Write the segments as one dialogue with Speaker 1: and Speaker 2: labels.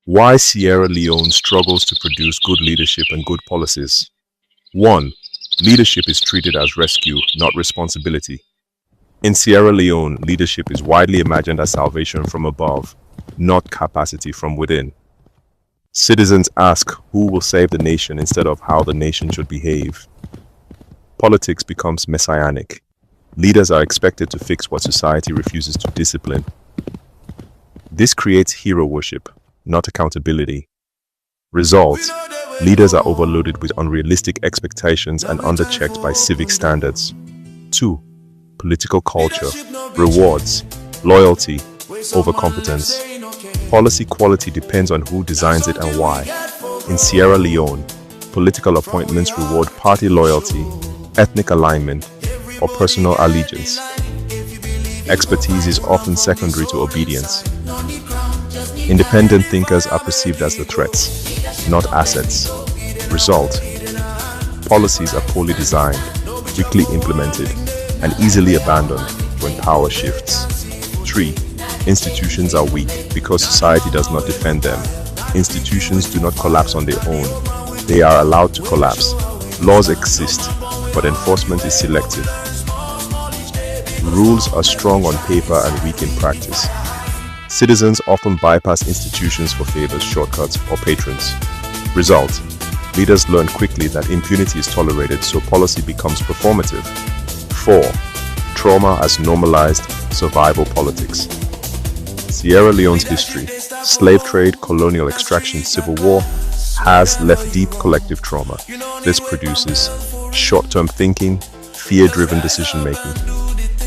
Speaker 1: Why Sierra Leone struggles to produce good leadership and good policies. 1. Leadership is treated as rescue, not responsibility. In Sierra Leone, leadership is widely imagined as salvation from above, not capacity from within. Citizens ask who will save the nation instead of how the nation should behave. Politics becomes messianic. Leaders are expected to fix what society refuses to discipline. This creates hero worship, not accountability. Result: leaders are overloaded with unrealistic expectations and underchecked by civic standards. 2. Political culture, rewards, loyalty, over competence. Policy quality depends on who designs it and why. In Sierra Leone, political appointments reward party loyalty, ethnic alignment, or personal allegiance. Expertise is often secondary to obedience. Independent thinkers are perceived as the threats, not assets. Result: policies are poorly designed, weakly implemented, and easily abandoned when power shifts. 3. Institutions are weak because society does not defend them. Institutions do not collapse on their own. They are allowed to collapse. Laws exist, but enforcement is selective. Rules are strong on paper and weak in practice. Citizens often bypass institutions for favors, shortcuts, or patrons. Result: leaders learn quickly that impunity is tolerated, so policy becomes performative. 4. Trauma as normalized survival politics. Sierra Leone's history, slave trade, colonial extraction, civil war, has left deep collective trauma. This produces short-term thinking, fear-driven decision-making.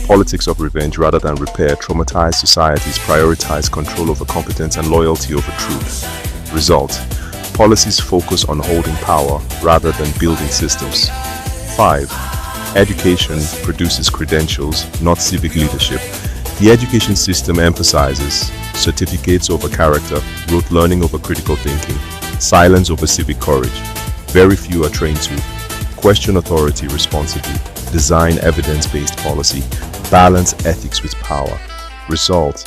Speaker 1: Politics of revenge rather than repair traumatize societies, prioritize control over competence and loyalty over truth. Result: policies focus on holding power rather than building systems. 5. Education produces credentials, not civic leadership. The education system emphasizes certificates over character, rote learning over critical thinking, silence over civic courage. Very few are trained to question authority responsibly, design evidence-based policy, balance ethics with power. Result: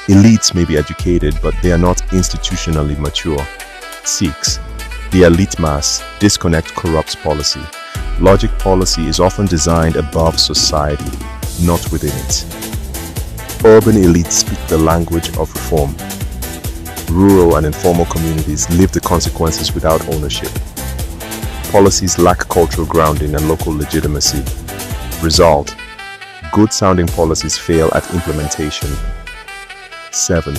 Speaker 1: elites may be educated, but they are not institutionally mature. 6. The elite mass disconnect corrupts policy. Logic policy is often designed above society, not within it. Urban elites speak the language of reform. Rural and informal communities live the consequences without ownership. Policies lack cultural grounding and local legitimacy. Result: good-sounding policies fail at implementation. 7.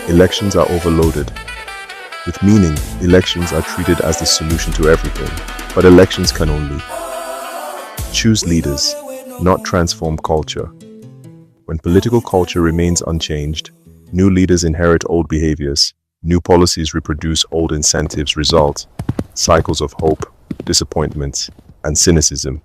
Speaker 1: Elections are overloaded. With meaning, elections are treated as the solution to everything, but elections can only choose leaders, not transform culture. When political culture remains unchanged, new leaders inherit old behaviors, new policies reproduce old incentives. Result: cycles of hope, disappointment, and cynicism.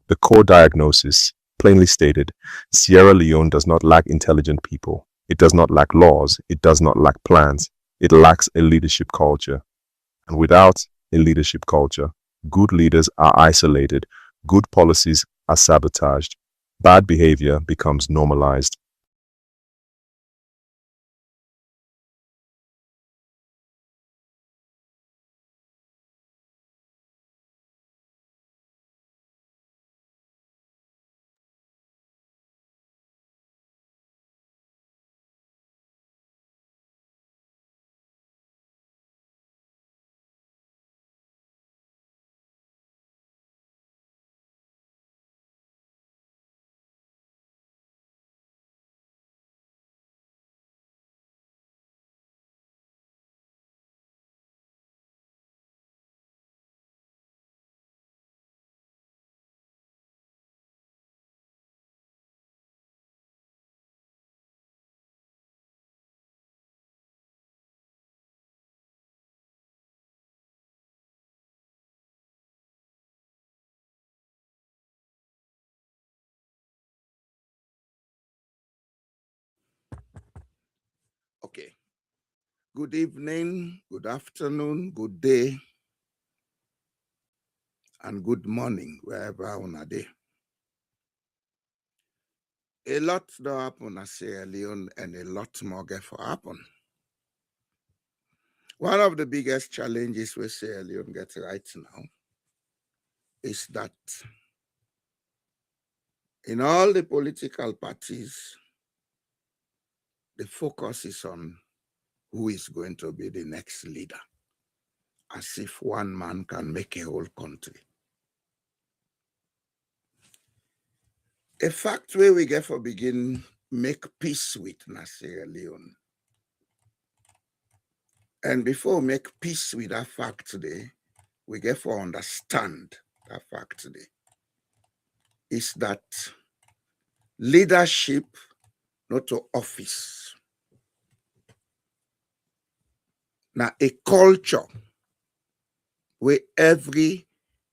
Speaker 1: The core diagnosis, plainly stated: Sierra Leone does not lack intelligent people. It does not lack laws. It does not lack plans. It lacks a leadership culture. And without a leadership culture, good leaders are isolated, good policies are sabotaged, bad behavior becomes normalized.
Speaker 2: Okay. Good evening, good afternoon, good day, and good morning, wherever on a day. A lot do happen at Sierra Leone and a lot more get for happen. One of the biggest challenges we Sierra Leone get right now is that in all the political parties, the focus is on who is going to be the next leader, as if one man can make a whole country. A fact where we get for begin make peace with Sierra Leone. And before we make peace with that fact today, we get for understand that fact today is that leadership, not to office. Now, a culture where every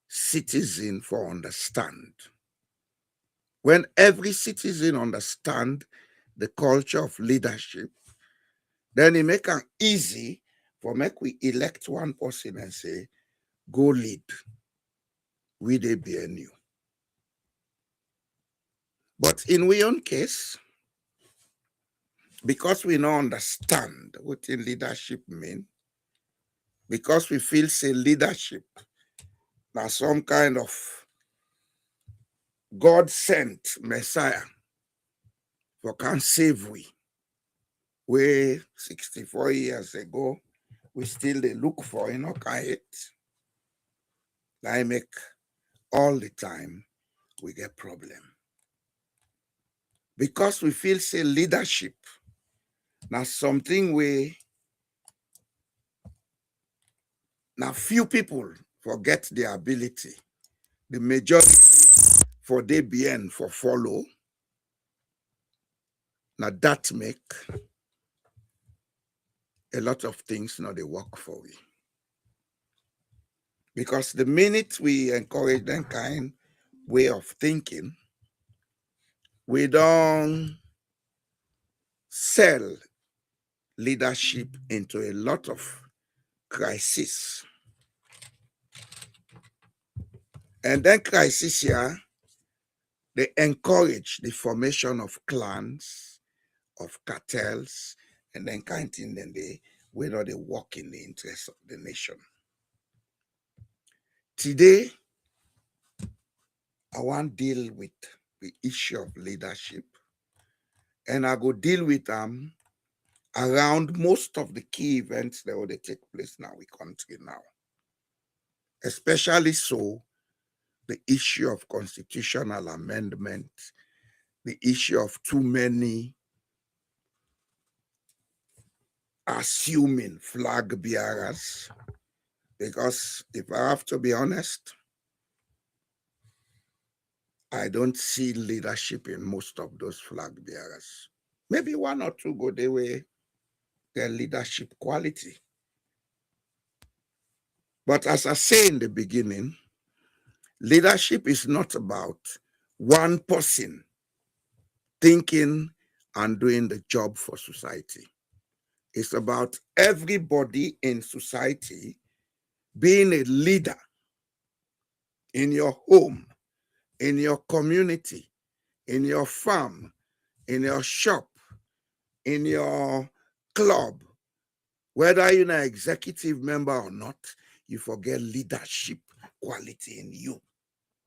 Speaker 2: citizen for understand. When every citizen understand the culture of leadership, then it make it easy for make we elect one person and say, go lead. We they be new. But in we own case, because we don't understand what in leadership mean, because we feel say leadership now some kind of God sent Messiah for can save we. Where 64 years ago, we still they look for it. I make all the time we get problem. Because we feel say leadership now something we now few people forget their ability. The majority for they BN for follow. Now that make a lot of things not they work for we. Because the minute we encourage that kind way of thinking, we don't sell leadership into a lot of crisis. And then crisis here, they encourage the formation of clans, of cartels, and then kind of thing, then whether they work in the interest of the nation. Today, I want to deal with the issue of leadership, and I go deal with them around most of the key events that will take place now in country now. Especially so, the issue of constitutional amendment, the issue of too many assuming flag bearers. Because if I have to be honest, I don't see leadership in most of those flag bearers. Maybe one or two go their way, their leadership quality. But as I say in the beginning, leadership is not about one person thinking and doing the job for society. It's about everybody in society being a leader in your home, in your community, in your farm, in your shop, in your club. Whether you're an executive member or not, you forget leadership quality in you.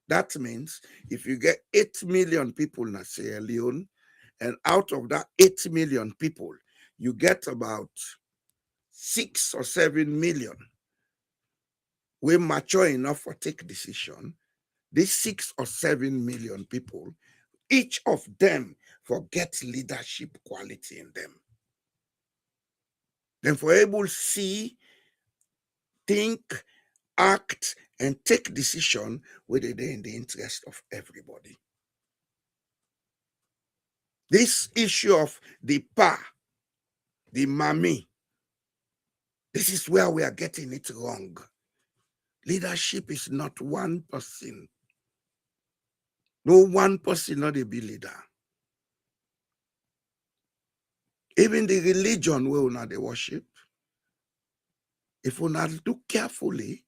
Speaker 2: That means if you get 8 million people in Sierra Leone, and out of that 8 million people, you get about 6 or 7 million we mature enough for take decision. These 6 or 7 million people, each of them forget leadership quality in them. Then for able to see, think, act, and take decision whether they're in the interest of everybody. This issue of the pa, the mommy, this is where we are getting it wrong. Leadership is not one person. No one person not a be leader. Even the religion where una they worship, if una look carefully,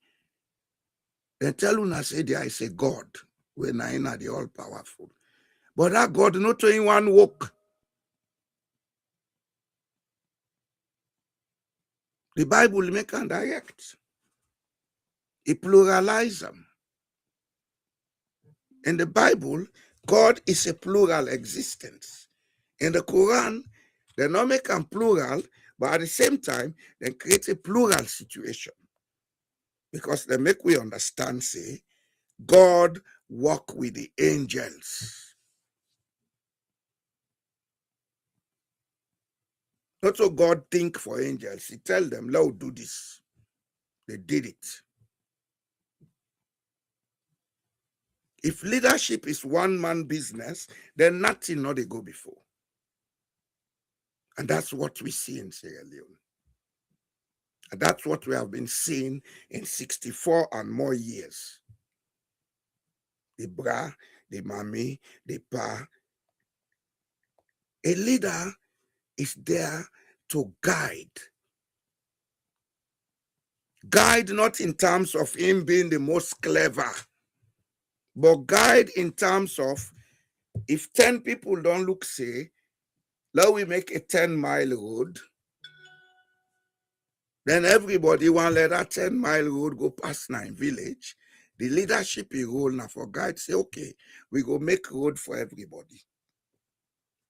Speaker 2: they tell una say there is a God when I na the all powerful. But that God not in one work. The Bible make and direct. It pluralize them. In the Bible, God is a plural existence. In the Quran, they not make them plural, but at the same time, they create a plural situation. Because they make we understand, say, God walk with the angels. Not so God think for angels. He tell them, Lord, do this. They did it. If leadership is one-man business, then nothing not they go before. And that's what we see in Sierra Leone. And that's what we have been seeing in 64 and more years. The bra, the mommy, the pa. A leader is there to guide. Guide not in terms of him being the most clever, but guide in terms of if 10 people don't look, say, now we make a 10-mile road, then everybody want let that 10-mile road go past 9 village. The leadership is role now for guide say, okay, we go make road for everybody.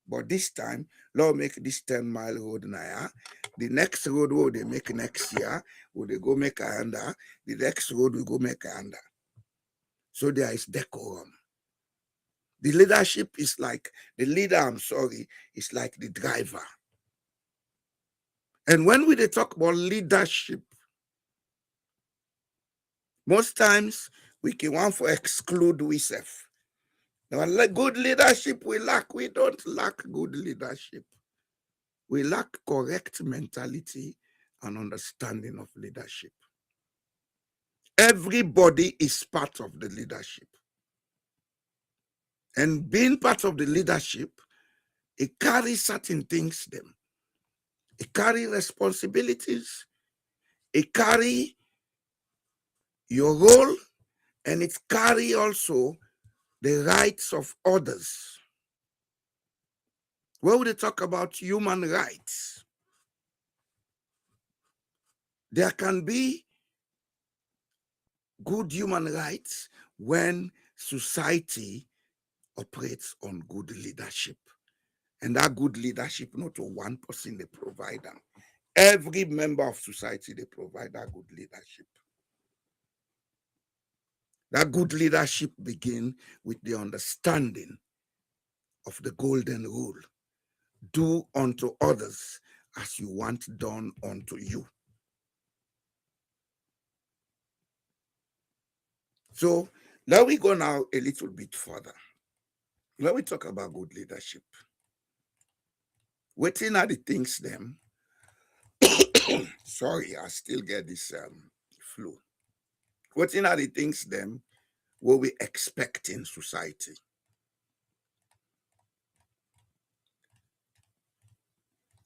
Speaker 2: But this time, Lord make this 10-mile road now. The next road will they make next year, will they go make a under. The next road will go make a under. So there is decorum. The leadership is like, the leader, is like the driver. And when we they talk about leadership, most times we can want to exclude ourselves. Now, good leadership we lack. We don't lack good leadership. We lack correct mentality and understanding of leadership. Everybody is part of the leadership. And being part of the leadership, it carries certain things them. It carries responsibilities. It carries your role, and it carries also the rights of others. When we talk about human rights, there can be good human rights when society operates on good leadership. And that good leadership, not to one person they provide them. Every member of society, they provide that good leadership. That good leadership begins with the understanding of the golden rule. Do unto others as you want done unto you. So now we go now a little bit further. When we talk about good leadership, what are the things them? Sorry, I still get this flu. What are the things them what we expect in society?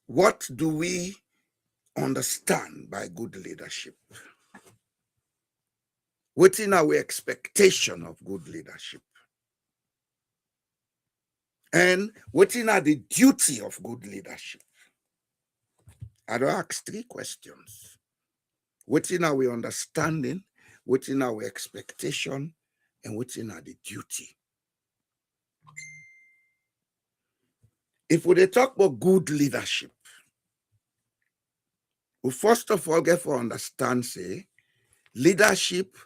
Speaker 2: What do we understand by good leadership? What is our expectation of good leadership? And what is the duty of good leadership? I don't ask 3 questions. What is our understanding? What is our expectation? And what is the duty? If we talk about good leadership, we first of all get to understand, say, leadership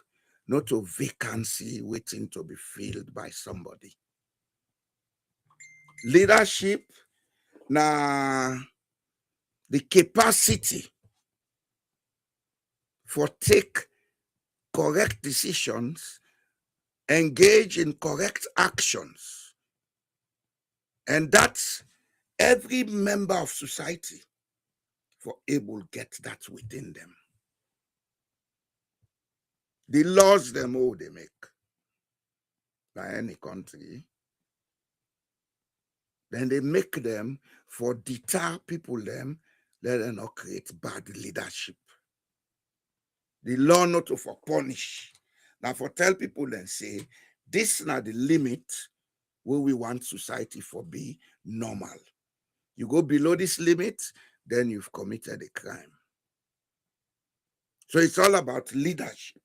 Speaker 2: not a vacancy waiting to be filled by somebody. Leadership na the capacity for take correct decisions, engage in correct actions. And that's every member of society for able get that within them. The laws them all they make by any country, then they make them for deter people them, let them not create bad leadership. The law not to for punish. Now for tell people and say, this is not the limit where we want society for be normal. You go below this limit, then you've committed a crime. So it's all about leadership.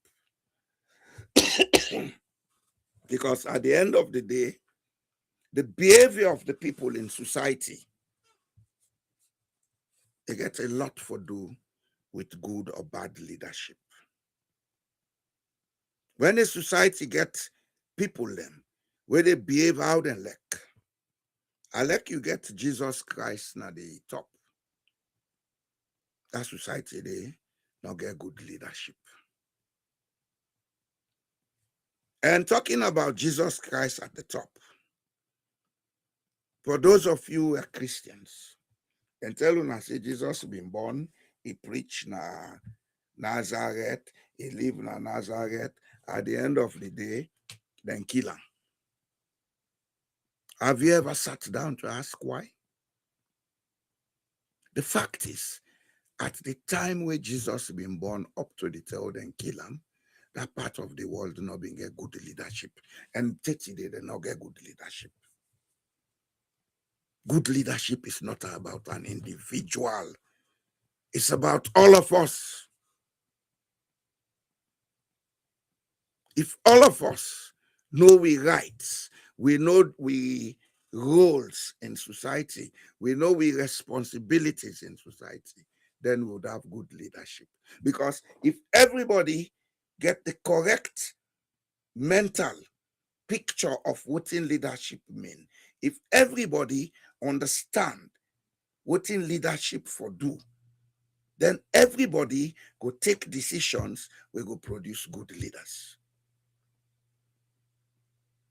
Speaker 2: Because at the end of the day, the behavior of the people in society, they get a lot to do with good or bad leadership. When a society gets people them, where they behave how they like, I like you get Jesus Christ na the top. That society they not get good leadership. And talking about Jesus Christ at the top, for those of you who are Christians, and tell you say Jesus been born, he preached na Nazareth, he lived na Nazareth. At the end of the day, then kill him. Have you ever sat down to ask why? The fact is, at the time where Jesus been born up to the tell then kill him, that part of the world not being get good leadership. And 30 days they not get good leadership. Good leadership is not about an individual. It's about all of us. If all of us know we rights, we know we roles in society, we know we responsibilities in society, then we would have good leadership. Because if everybody get the correct mental picture of what in leadership mean, if everybody understand what in leadership for do, then everybody go take decisions, we go produce good leaders.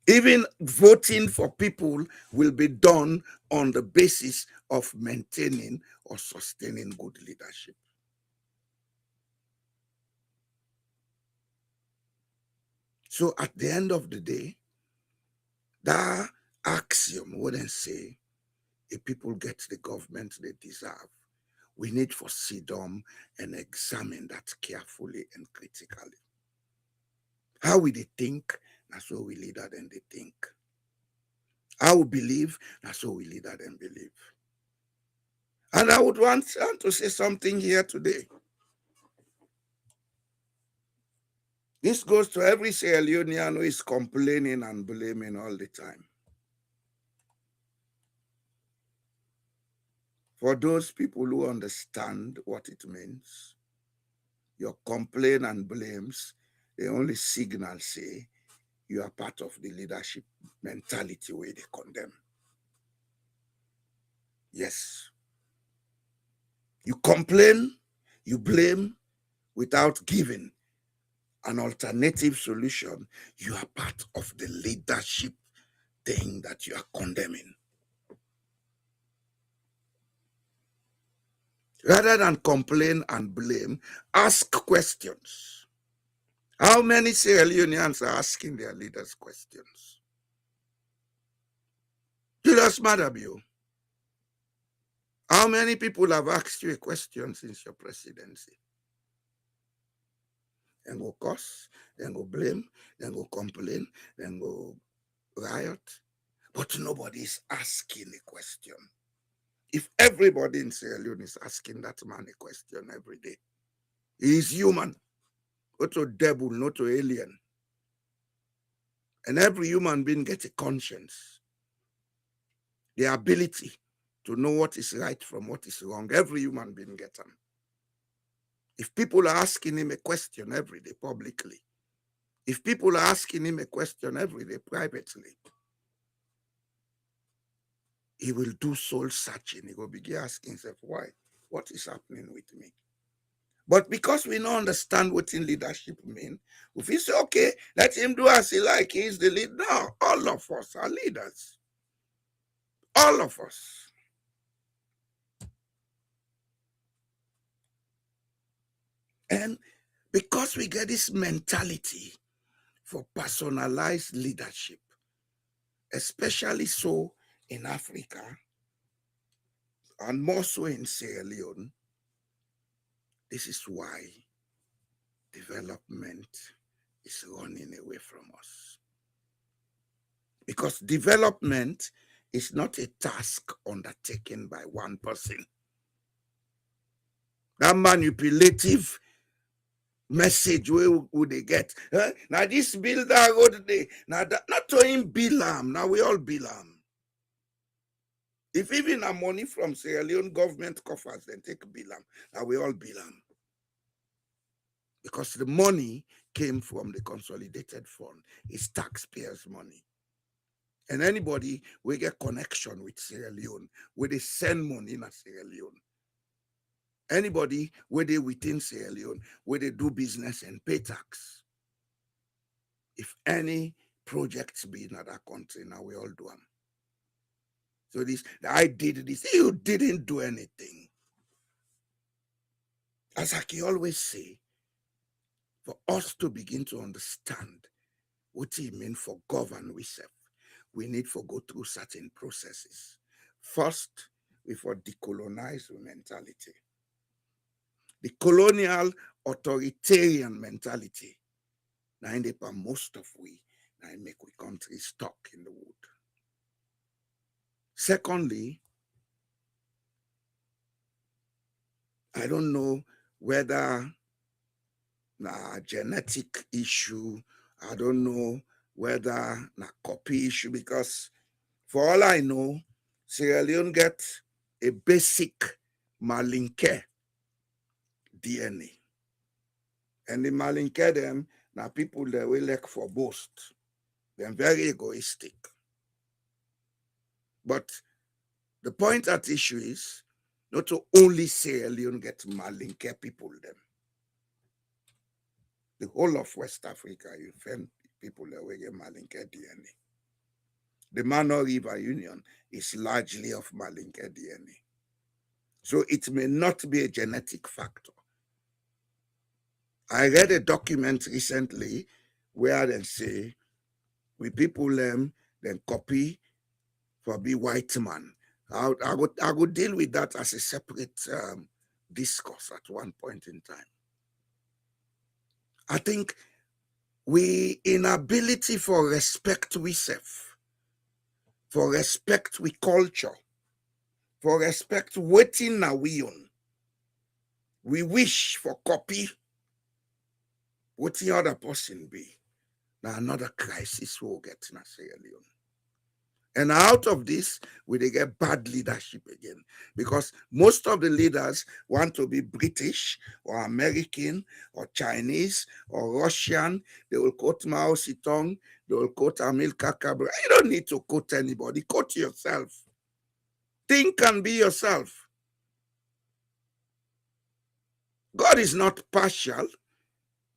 Speaker 2: Even voting for people will be done on the basis of maintaining or sustaining good leadership. So at the end of the day, that axiom wouldn't say if people get the government they deserve, we need for sit down and examine that carefully and critically. How we they think, that's what we leader then they think. How we believe, that's what we leader then believe. And I would want to say something here today. This goes to every Sierra Leonean who is complaining and blaming all the time. For those people who understand what it means, your complaint and blames, they only signal say you are part of the leadership mentality where they condemn. Yes. You complain, you blame without giving an alternative solution. You are part of the leadership thing that you are condemning. Rather than complain and blame, ask questions. How many Sierra Leoneans are asking their leaders questions? Julius Madabio, how many people have asked you a question since your presidency? Then go curse, then go blame, then go complain, then go riot. But nobody is asking a question. If everybody in Sierra Leone is asking that man a question every day, he is human, not a devil, not an alien. And every human being gets a conscience, the ability to know what is right from what is wrong. Every human being gets them. If people are asking him a question every day publicly, if people are asking him a question every day privately, he will do soul searching. He will begin asking himself, why? What is happening with me? But because we don't understand what in leadership means, if we say, okay, let him do as he like, he's the leader. No, all of us are leaders. All of us. And because we get this mentality for personalized leadership, especially so in Africa, and more so in Sierra Leone, this is why development is running away from us. Because development is not a task undertaken by one person. That manipulative message where would they get? Now this builder road they now that, not to him bilam. Now we all bilam. If even a money from Sierra Leone government coffers, then take bilam. Now we all bilam. Because the money came from the consolidated fund. It's taxpayers' money. And anybody will get connection with Sierra Leone, where they send money in Sierra Leone. Anybody where they within Sierra Leone, where they do business and pay tax. If any projects be in other country, now we all do them. So this, I did this, you didn't do anything. As I can always say, for us to begin to understand what it means for govern ourselves, we need to go through certain processes. First, we for decolonize the mentality. The colonial authoritarian mentality, now in the most of we, now make we country stuck in the wood. Secondly, I don't know whether a genetic issue, I don't know whether a copy issue, because for all I know, Sierra Leone get a basic Malinke DNA. And the Malinke them, now people that will like for boast. They're very egoistic. But the point at issue is not to only Sierra Leone get Malinke people them. The whole of West Africa, you find people that will get Malinke DNA. The Mano River Union is largely of Malinke DNA. So it may not be a genetic factor. I read a document recently where they say, we people then copy for be white man. I would deal with that as a separate discourse at one point in time. I think we inability for respect we self, for respect we culture, for respect waiting na we own. We wish for copy what the other person be. Now another crisis we'll get in Sierra Leone. And out of this, we they get bad leadership again. Because most of the leaders want to be British or American or Chinese or Russian. They will quote Mao Zedong. They will quote Amilcar Cabral. You don't need to quote anybody. Quote yourself. Think and be yourself. God is not partial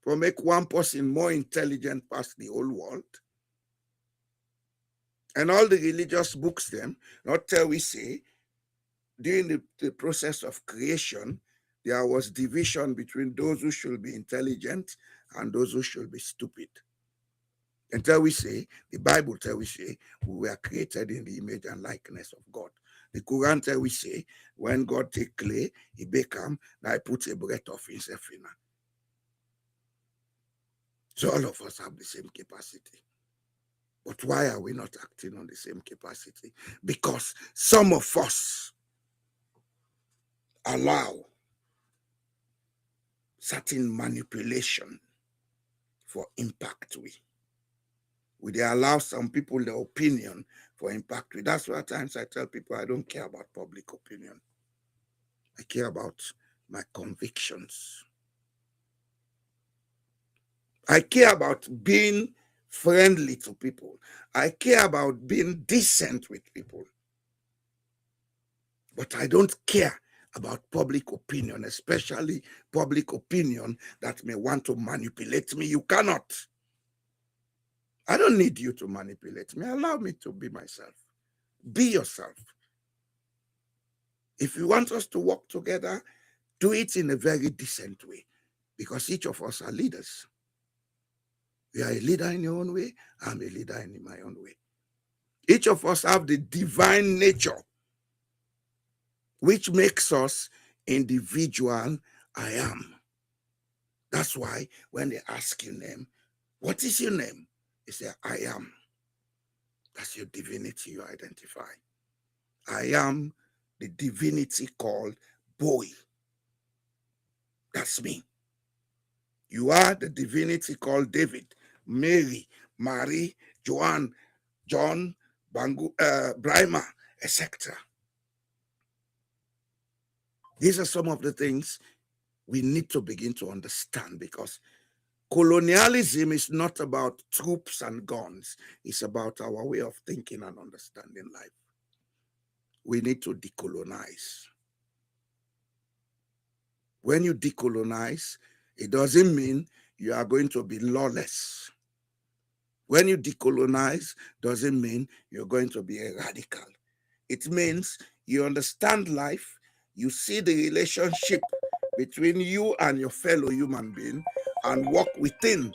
Speaker 2: to make one person more intelligent past the whole world. And all the religious books them, not tell we say, during the process of creation, there was division between those who should be intelligent and those who should be stupid. Until we say, the Bible tell we say, we were created in the image and likeness of God. The Quran tell we say, when God take clay, he become, now he puts a breath of himself in her. So all of us have the same capacity. But why are we not acting on the same capacity? Because some of us allow certain manipulation for impact. We they allow some people their opinion for impact. That's why at times I tell people I don't care about public opinion. I care about my convictions. I care about being friendly to people. I care about being decent with people. But I don't care about public opinion, especially public opinion that may want to manipulate me. You cannot. I don't need you to manipulate me. Allow me to be myself. Be yourself. If you want us to work together, do it in a very decent way, because each of us are leaders. You are a leader in your own way. I'm a leader in my own way. Each of us have the divine nature, which makes us individual I am. That's why when they ask your name, what is your name? You say, I am. That's your divinity you identify. I am the divinity called boy. That's me. You are the divinity called David, Mary, Mary, Joanne, John, Brahma, etc. These are some of the things we need to begin to understand, because colonialism is not about troops and guns. It's about our way of thinking and understanding life. We need to decolonize. When you decolonize, it doesn't mean you are going to be lawless. When you decolonize, doesn't mean you're going to be a radical. It means you understand life, you see the relationship between you and your fellow human being, and work within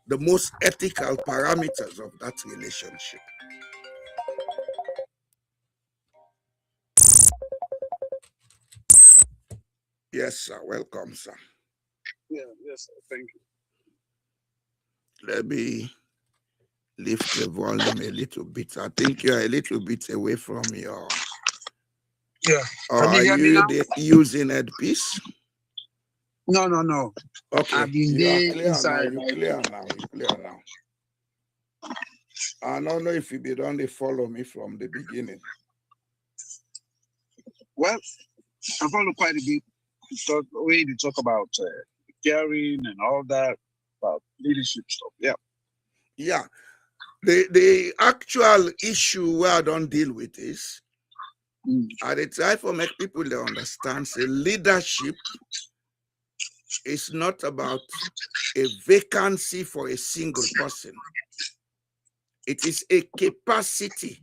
Speaker 2: the most ethical parameters of that relationship. Yes, sir. Welcome, sir.
Speaker 3: Yeah, yes, sir. Thank you.
Speaker 2: Let me lift the volume a little bit. I think you're a little bit away from your...
Speaker 3: Yeah.
Speaker 2: Or
Speaker 3: Can you
Speaker 2: are
Speaker 3: hear me
Speaker 2: you
Speaker 3: now?
Speaker 2: using headpiece?
Speaker 3: No, no, no.
Speaker 2: Okay,
Speaker 3: I've been
Speaker 2: you are
Speaker 3: there
Speaker 2: clear now.
Speaker 3: inside.
Speaker 2: You clear now. You clear now. I don't know if you be only follow me from the beginning.
Speaker 3: Well, I follow quite a bit. Way to talk about caring and all that, about leadership stuff. Yeah.
Speaker 2: Yeah. The actual issue where I don't deal with is, I try to make people they understand, say leadership is not about a vacancy for a single person. It is a capacity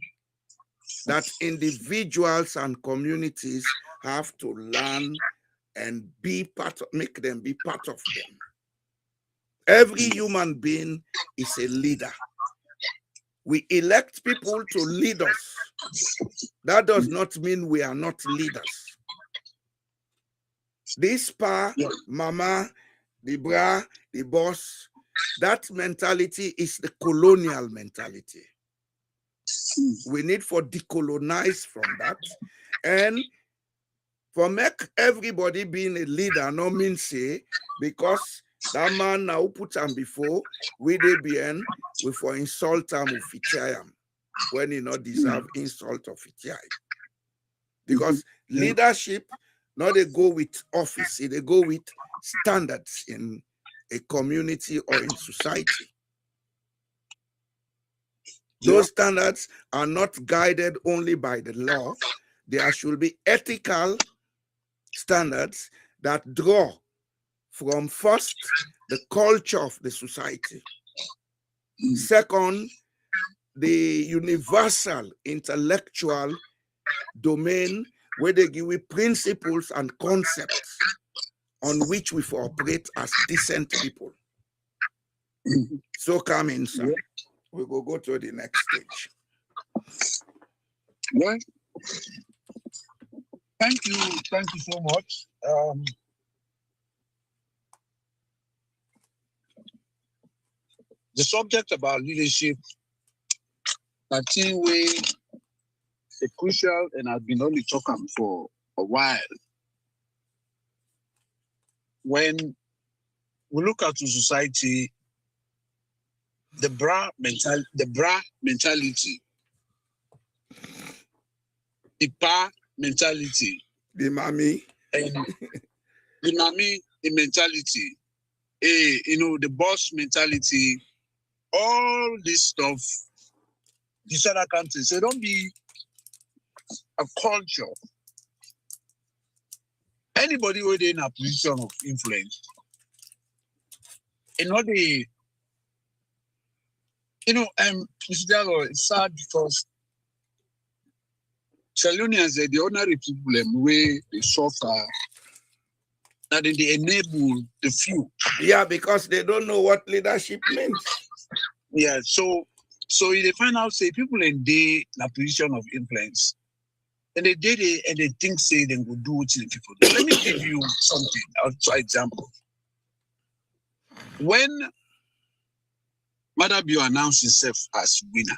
Speaker 2: that individuals and communities have to learn and be part of, make them be part of them. Every human being is a leader. We elect people to lead us. That does not mean we are not leaders. This pa, mama, the bra, the boss, that mentality is the colonial mentality. We need to decolonize from that. And for make everybody being a leader, no mean say, because that man now put him before, we they bien, we for insult him with fitiam, when he not deserve insult of fitiai. Because leadership, not they go with office, they go with standards in a community or in society. Those standards are not guided only by the law. There should be ethical standards that draw from, first, the culture of the society. Second, the universal intellectual domain where they give you principles and concepts on which we operate as decent people. So come in, sir. We will go to the next stage.
Speaker 3: Well, thank you so much. The subject about leadership, I think we a crucial, and I've been only talking for a while. When we look at the society, the bra mentality, the pa mentality,
Speaker 2: the mommy,
Speaker 3: and the mommy, the mentality, the boss mentality, all this stuff, these other countries, they don't be a culture. Anybody who is in a position of influence, it's sad because Sierra Leoneans, the ordinary people, where they suffer, that they enable the few.
Speaker 2: Yeah, because they don't know what leadership means.
Speaker 3: Yeah, so they find out, say, people in a position of influence, and they did it, and they think, say, they will do what the people do. Let me give you something, for example. When Mother Bio announced himself as winner,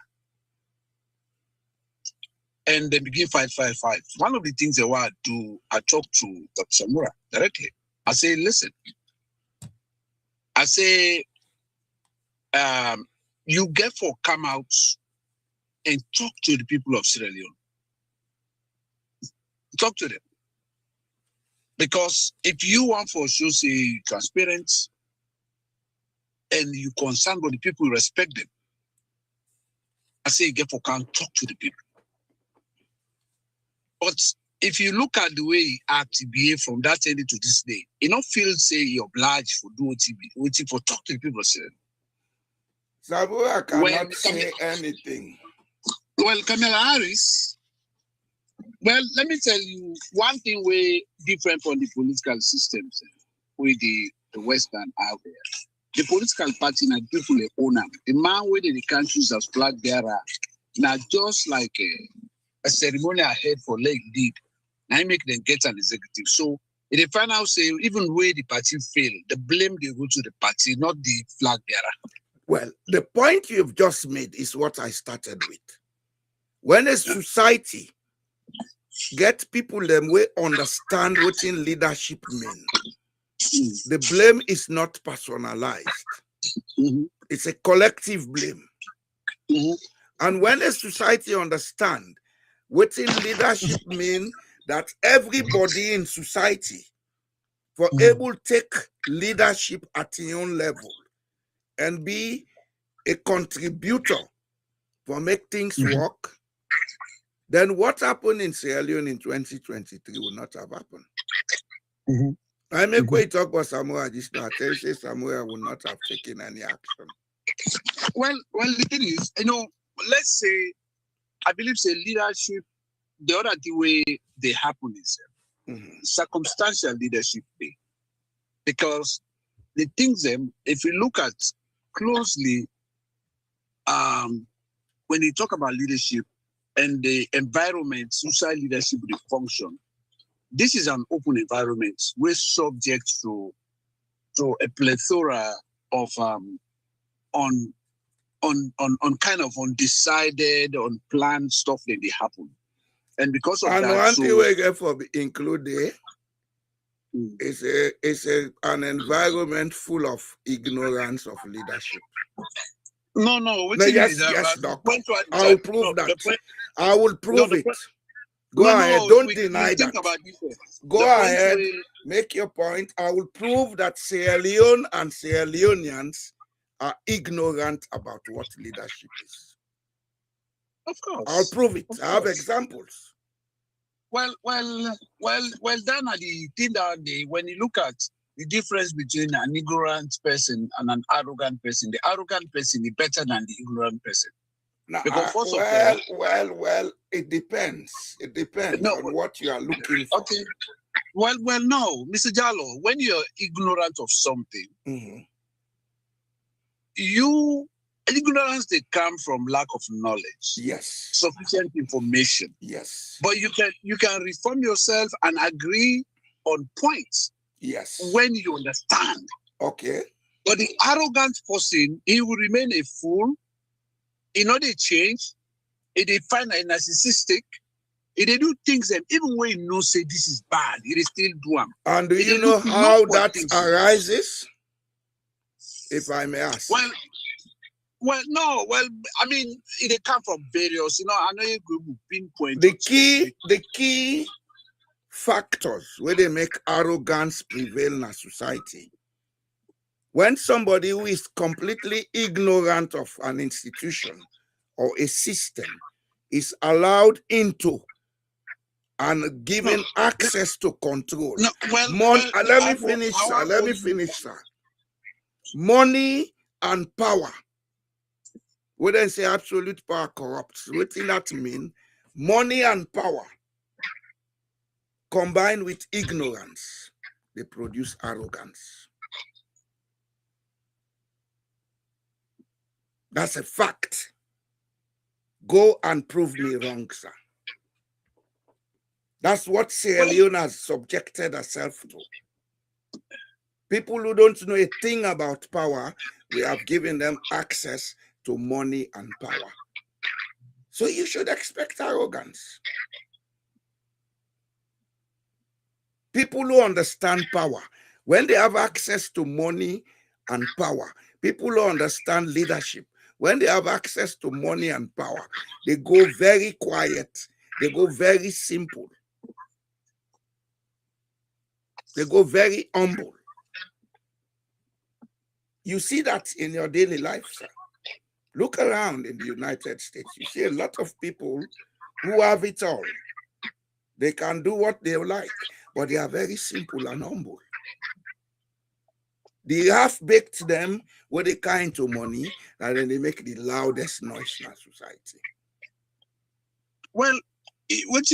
Speaker 3: and they begin fight. One of the things they want to do, I talked to Dr. Samura directly. I say, listen, I say, you get for come out and talk to the people of Sierra Leone. Talk to them. Because if you want for sure say transparent and you concern with the people, respect them. I say get for come talk to the people. But if you look at the way he act, he behave from that day to this day, you don't feel say you're obliged for do what for talk to the people.
Speaker 2: Sabura cannot say anything.
Speaker 3: Well, Kamala Harris, well, let me tell you one thing way different from the political systems with the Western out there. The political party and people they own them. The man where the countries have flag there now just like a ceremony ahead for leg deed. I make them get an executive. So in the final say, even where the party fail, the blame they go to the party, not the flag bearer.
Speaker 2: Well, the point you've just made is what I started with. When a society get people them way understand what in leadership mean, the blame is not personalized. It's a collective blame. And when a society understand what in leadership mean, that everybody in society for able to take leadership at your own level and be a contributor for make things work, then what happened in Sierra Leone in 2023 will not have happened. I make way talk about Samoa just now. I tell you, say Samoa will not have taken any action.
Speaker 3: Well, the thing is, let's say, I believe say leadership, the other way they happen is circumstantial leadership way. Because the things if you look at closely, when you talk about leadership and the environment, social leadership will function. This is an open environment. We're subject to a plethora of on kind of undecided, unplanned stuff that they happen. And because of
Speaker 2: and
Speaker 3: that,
Speaker 2: one thing we get for include there is an environment full of ignorance of leadership.
Speaker 3: No,
Speaker 2: yes, Doc. I will prove that. I will prove it. Go ahead. Don't deny that. Go ahead. Make your point. I will prove that Sierra Leone and Sierra Leoneans are ignorant about what leadership is.
Speaker 3: Of course.
Speaker 2: I'll prove it. I have examples.
Speaker 3: Well, done at the thing that when you look at the difference between an ignorant person and an arrogant person, the arrogant person is better than the ignorant person.
Speaker 2: Now,
Speaker 3: because
Speaker 2: well, it depends. It depends on what you are looking for.
Speaker 3: Okay. Well, no, Mr. Jallo, when you're ignorant of something, ignorance they come from lack of knowledge.
Speaker 2: Yes.
Speaker 3: Sufficient information.
Speaker 2: Yes.
Speaker 3: But you can reform yourself and agree on points.
Speaker 2: Yes.
Speaker 3: When you understand.
Speaker 2: Okay.
Speaker 3: But the arrogant person, he will remain a fool. He know they change. He they find a narcissistic. He they do things them even when you know say this is bad, he they still do them.
Speaker 2: And do you know how that arises? If I may ask.
Speaker 3: Well, no. Well, I mean, it come from various. I know you could pinpoint
Speaker 2: the key factors where they make arrogance prevail in a society. When somebody who is completely ignorant of an institution or a system is allowed into and given access to control. Let me finish, sir. Money and power. We don't say absolute power corrupts. What does that mean? Money and power combined with ignorance, they produce arrogance. That's a fact. Go and prove me wrong, sir. That's what Sierra Leone has subjected herself to. People who don't know a thing about power, we have given them access to money and power. So you should expect arrogance. People who understand power, when they have access to money and power. People who understand leadership, when they have access to money and power, they go very quiet. They go very simple. They go very humble. You see that in your daily life, sir. Look around in the United States. You see a lot of people who have it all. They can do what they like, but they are very simple and humble. The half-baked them with the kind of money, and then they make the loudest noise in our society.
Speaker 3: Well, what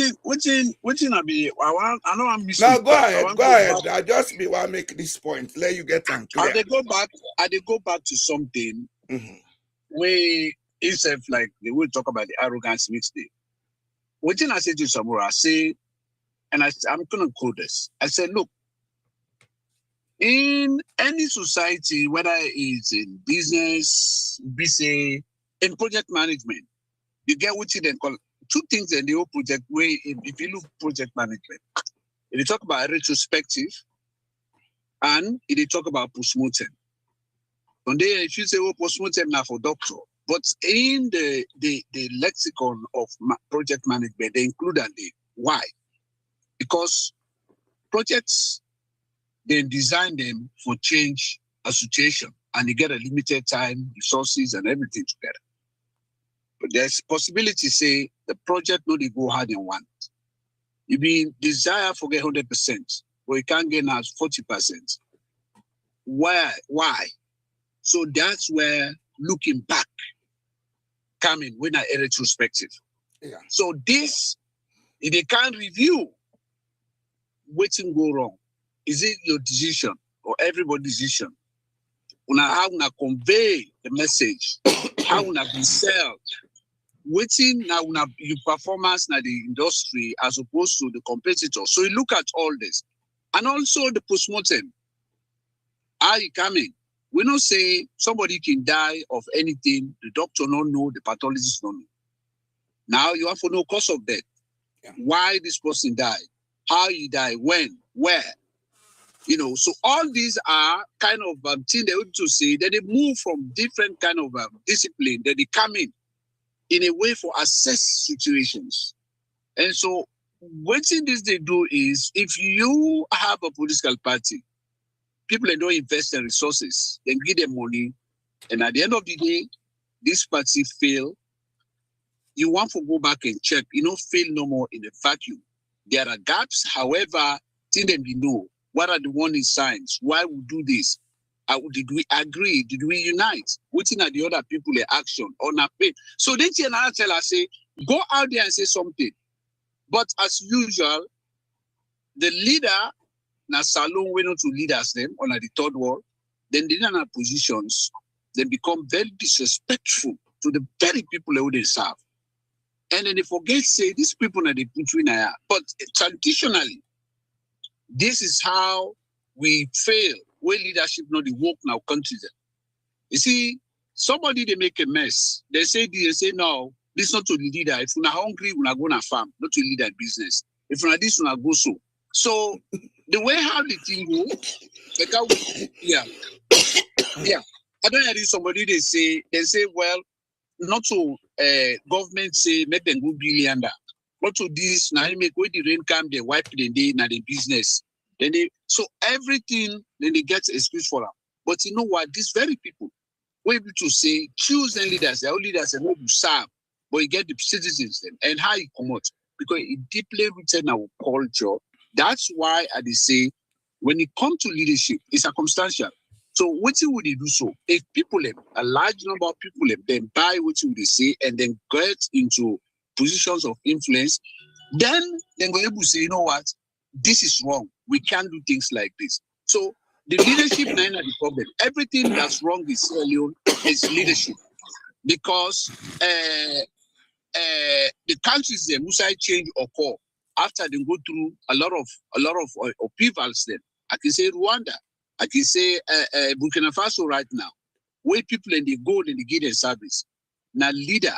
Speaker 3: in I be? I know I'm missing.
Speaker 2: Now go ahead. I just be want to make this point. Let you get unclear.
Speaker 3: They go back to something where itself like they will talk about the arrogance mixtape. What I say to Samura, I say, and I'm gonna quote this. I said, look, in any society, whether it's in business, in project management, you get what they call two things in the whole project where if you look project management, they talk about retrospective and they talk about postmortem. And then if you say, oh, postmortem now for doctor, but in the lexicon of project management, they include and they why? Because projects, they design them for change a situation and they get a limited time, resources and everything together. But there's possibility say the project no they go hard in one. You be desire for get 100%, but you can't get now 40%. Why? So that's where looking back coming when I retrospective.
Speaker 2: Yeah.
Speaker 3: So this, if they can't review what's go wrong, is it your decision or everybody's decision? How una convey the message, how una be sell, waiting now your performance na the industry as opposed to the competitor. So you look at all this. And also the postmortem. How you coming? We don't say somebody can die of anything, the doctor don't know, the pathologist don't know. Now you have to know cause of death. Yeah. Why this person died, how he died, when, where. So all these are kind of things they want to say that they move from different kind of discipline that they come in a way for assess situations. And so one thing this they do is if you have a political party, people that don't invest their resources, then give them money, and at the end of the day, this party fail. You want to go back and check, fail no more in a vacuum. There are gaps, however, think them know. What are the warning signs? Why we do this? Did we agree? Did we unite? Waiting at the other people in action or not pay? So then I tell us, say, go out there and say something. But as usual, the leader, na salon went on to lead us them on the third world, then they are positions, they become very disrespectful to the very people who they serve. And then they forget, say, these people are the put in here. But traditionally, this is how we fail where leadership not the work now countries. You see, somebody they make a mess. They say no, this not to the leader. If you're not hungry, we're not going to farm, not to lead that business. If you're not this, we're not go so. So the way how the thing go, like yeah. I don't hear somebody they say, well, not to government say make them go billionaire. Not to this now make where the rain come, they wipe the day now the business. Then so everything then they get excuse for them. But you know what? These very people were able to say choose the leaders, the leaders and not to serve, but you get the citizens then and how you come out because it deeply rooted in our culture. That's why I say when it comes to leadership, it's circumstantial. So what would they do so? If people, a large number of people, then buy what they say and then get into positions of influence, then go able to say, you know what, this is wrong. We can't do things like this. So the leadership nine are the problem. Everything that's wrong in Sierra Leone is leadership. Because the countries there, Musai change occur after they go through a lot of upheavals then. I can say Rwanda. I can say Burkina Faso right now, where people and they go and they get their service. Now leader,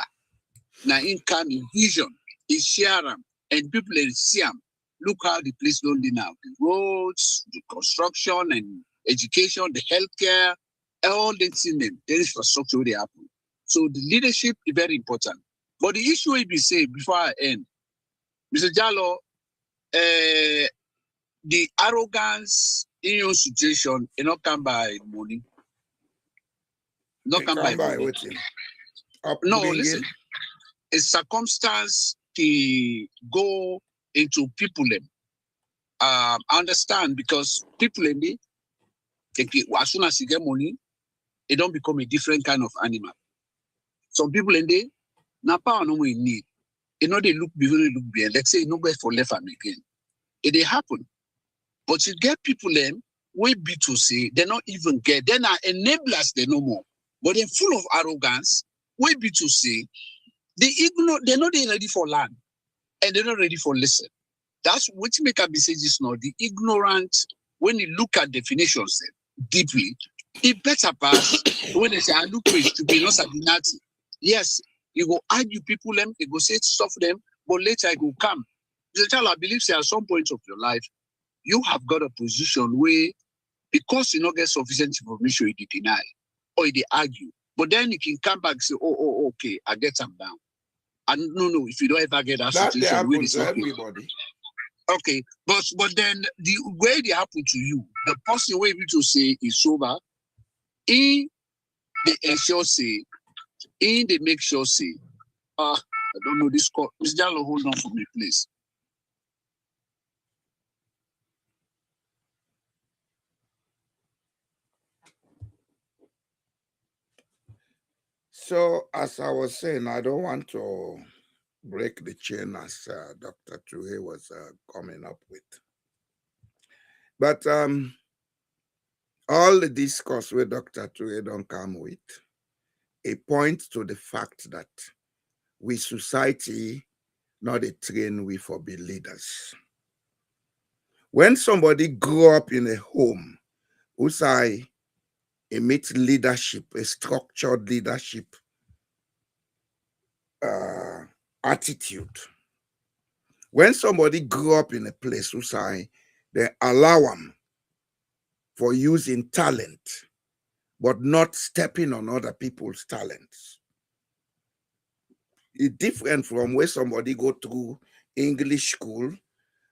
Speaker 3: now income, in vision, is share them, and people in see them. Look how the place don't now. The roads, the construction and education, the healthcare, all the thing them, the infrastructure will happen. So the leadership is very important. But the issue will be say before I end, Mr. Jallo, the arrogance in your situation, it not come by money. Not come by money. No, listen. A circumstance to go into people. I understand because people in the as soon as you get money, it don't become a different kind of animal. Some people in there, now power no more in need. You know they look behind. Let's say no go for left and again. It they happen. But you get people them way be to say they not even get. They're not enablers, they no more. But they're full of arrogance. Way be to say they ignore. They're not ready for land, and they're not ready for listen. That's what make a messages now. The ignorant, when you look at definitions deeply, it better pass when they say I look rich to be not sabinati. Yes, you go argue people them, you go say stuff them, but later I go come. The child, I believe say at some point of your life, you have got a position where because you not get sufficient information, you deny or you argue. But then you can come back and say, oh, okay, I get them down. And no, if you don't ever get that situation,
Speaker 2: happens to everybody.
Speaker 3: Okay, but then the way they happen to you, the person who able to say is sober, in they ensure say, in they make sure say, I don't know this call. Mr. Jallo, hold on for me, please.
Speaker 2: So, as I was saying, I don't want to break the chain as Dr. Ture was coming up with. But all the discourse where Dr. Ture don't come with, it points to the fact that we society not a train we for be leaders. When somebody grew up in a home who say emit leadership, a structured leadership attitude. When somebody grew up in a place who say they allow them for using talent, but not stepping on other people's talents. It's different from where somebody go through English school,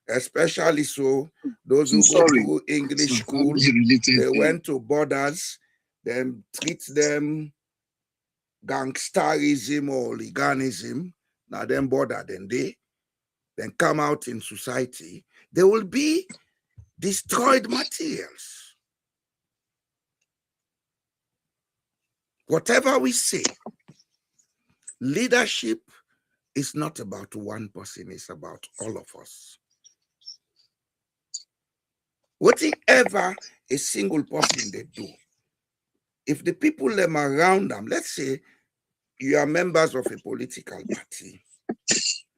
Speaker 2: especially so those who go through English school, they went to borders, then treat them gangsterism or hooliganism, now then border then come out in society, they will be destroyed materials. Whatever we say, leadership is not about one person, it's about all of us. Whatever a single person they do, if the people them around them, let's say you are members of a political party,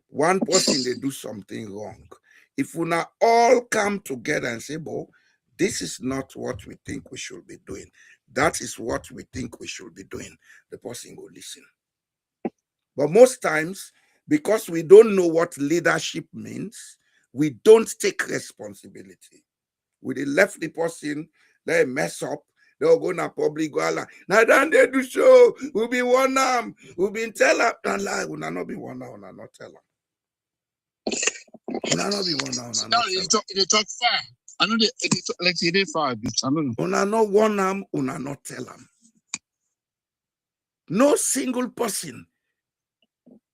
Speaker 2: one person they do something wrong. If we now all come together and say, "Bo, this is not what we think we should be doing. That is what we think we should be doing," the person will listen. But most times, because we don't know what leadership means, we don't take responsibility. We left the person, they mess up, they'll go na public go. Now then they do show, we'll be one arm, we'll be tell them, and lie, we'll not be one arm, we'll not tell them. We'll not be one arm, we'll not tell them.
Speaker 3: They talk far. I know they far a bit. I don't know.
Speaker 2: We'll not one arm, we'll not tell them. No single person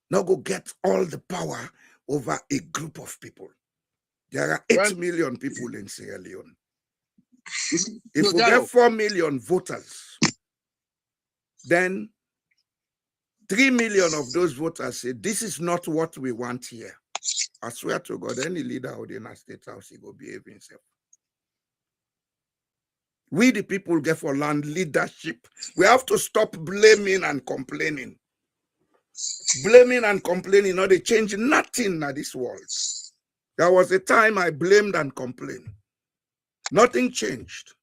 Speaker 2: not go get all the power over a group of people. There are 8 million people in Sierra Leone. If we get 4 million voters, then 3 million of those voters say, this is not what we want here. I swear to God, any leader out in a state house, he go behave himself. We, the people, get for land leadership. We have to stop blaming and complaining. Blaming and complaining, no, they change nothing in this world. There was a time I blamed and complained. Nothing changed.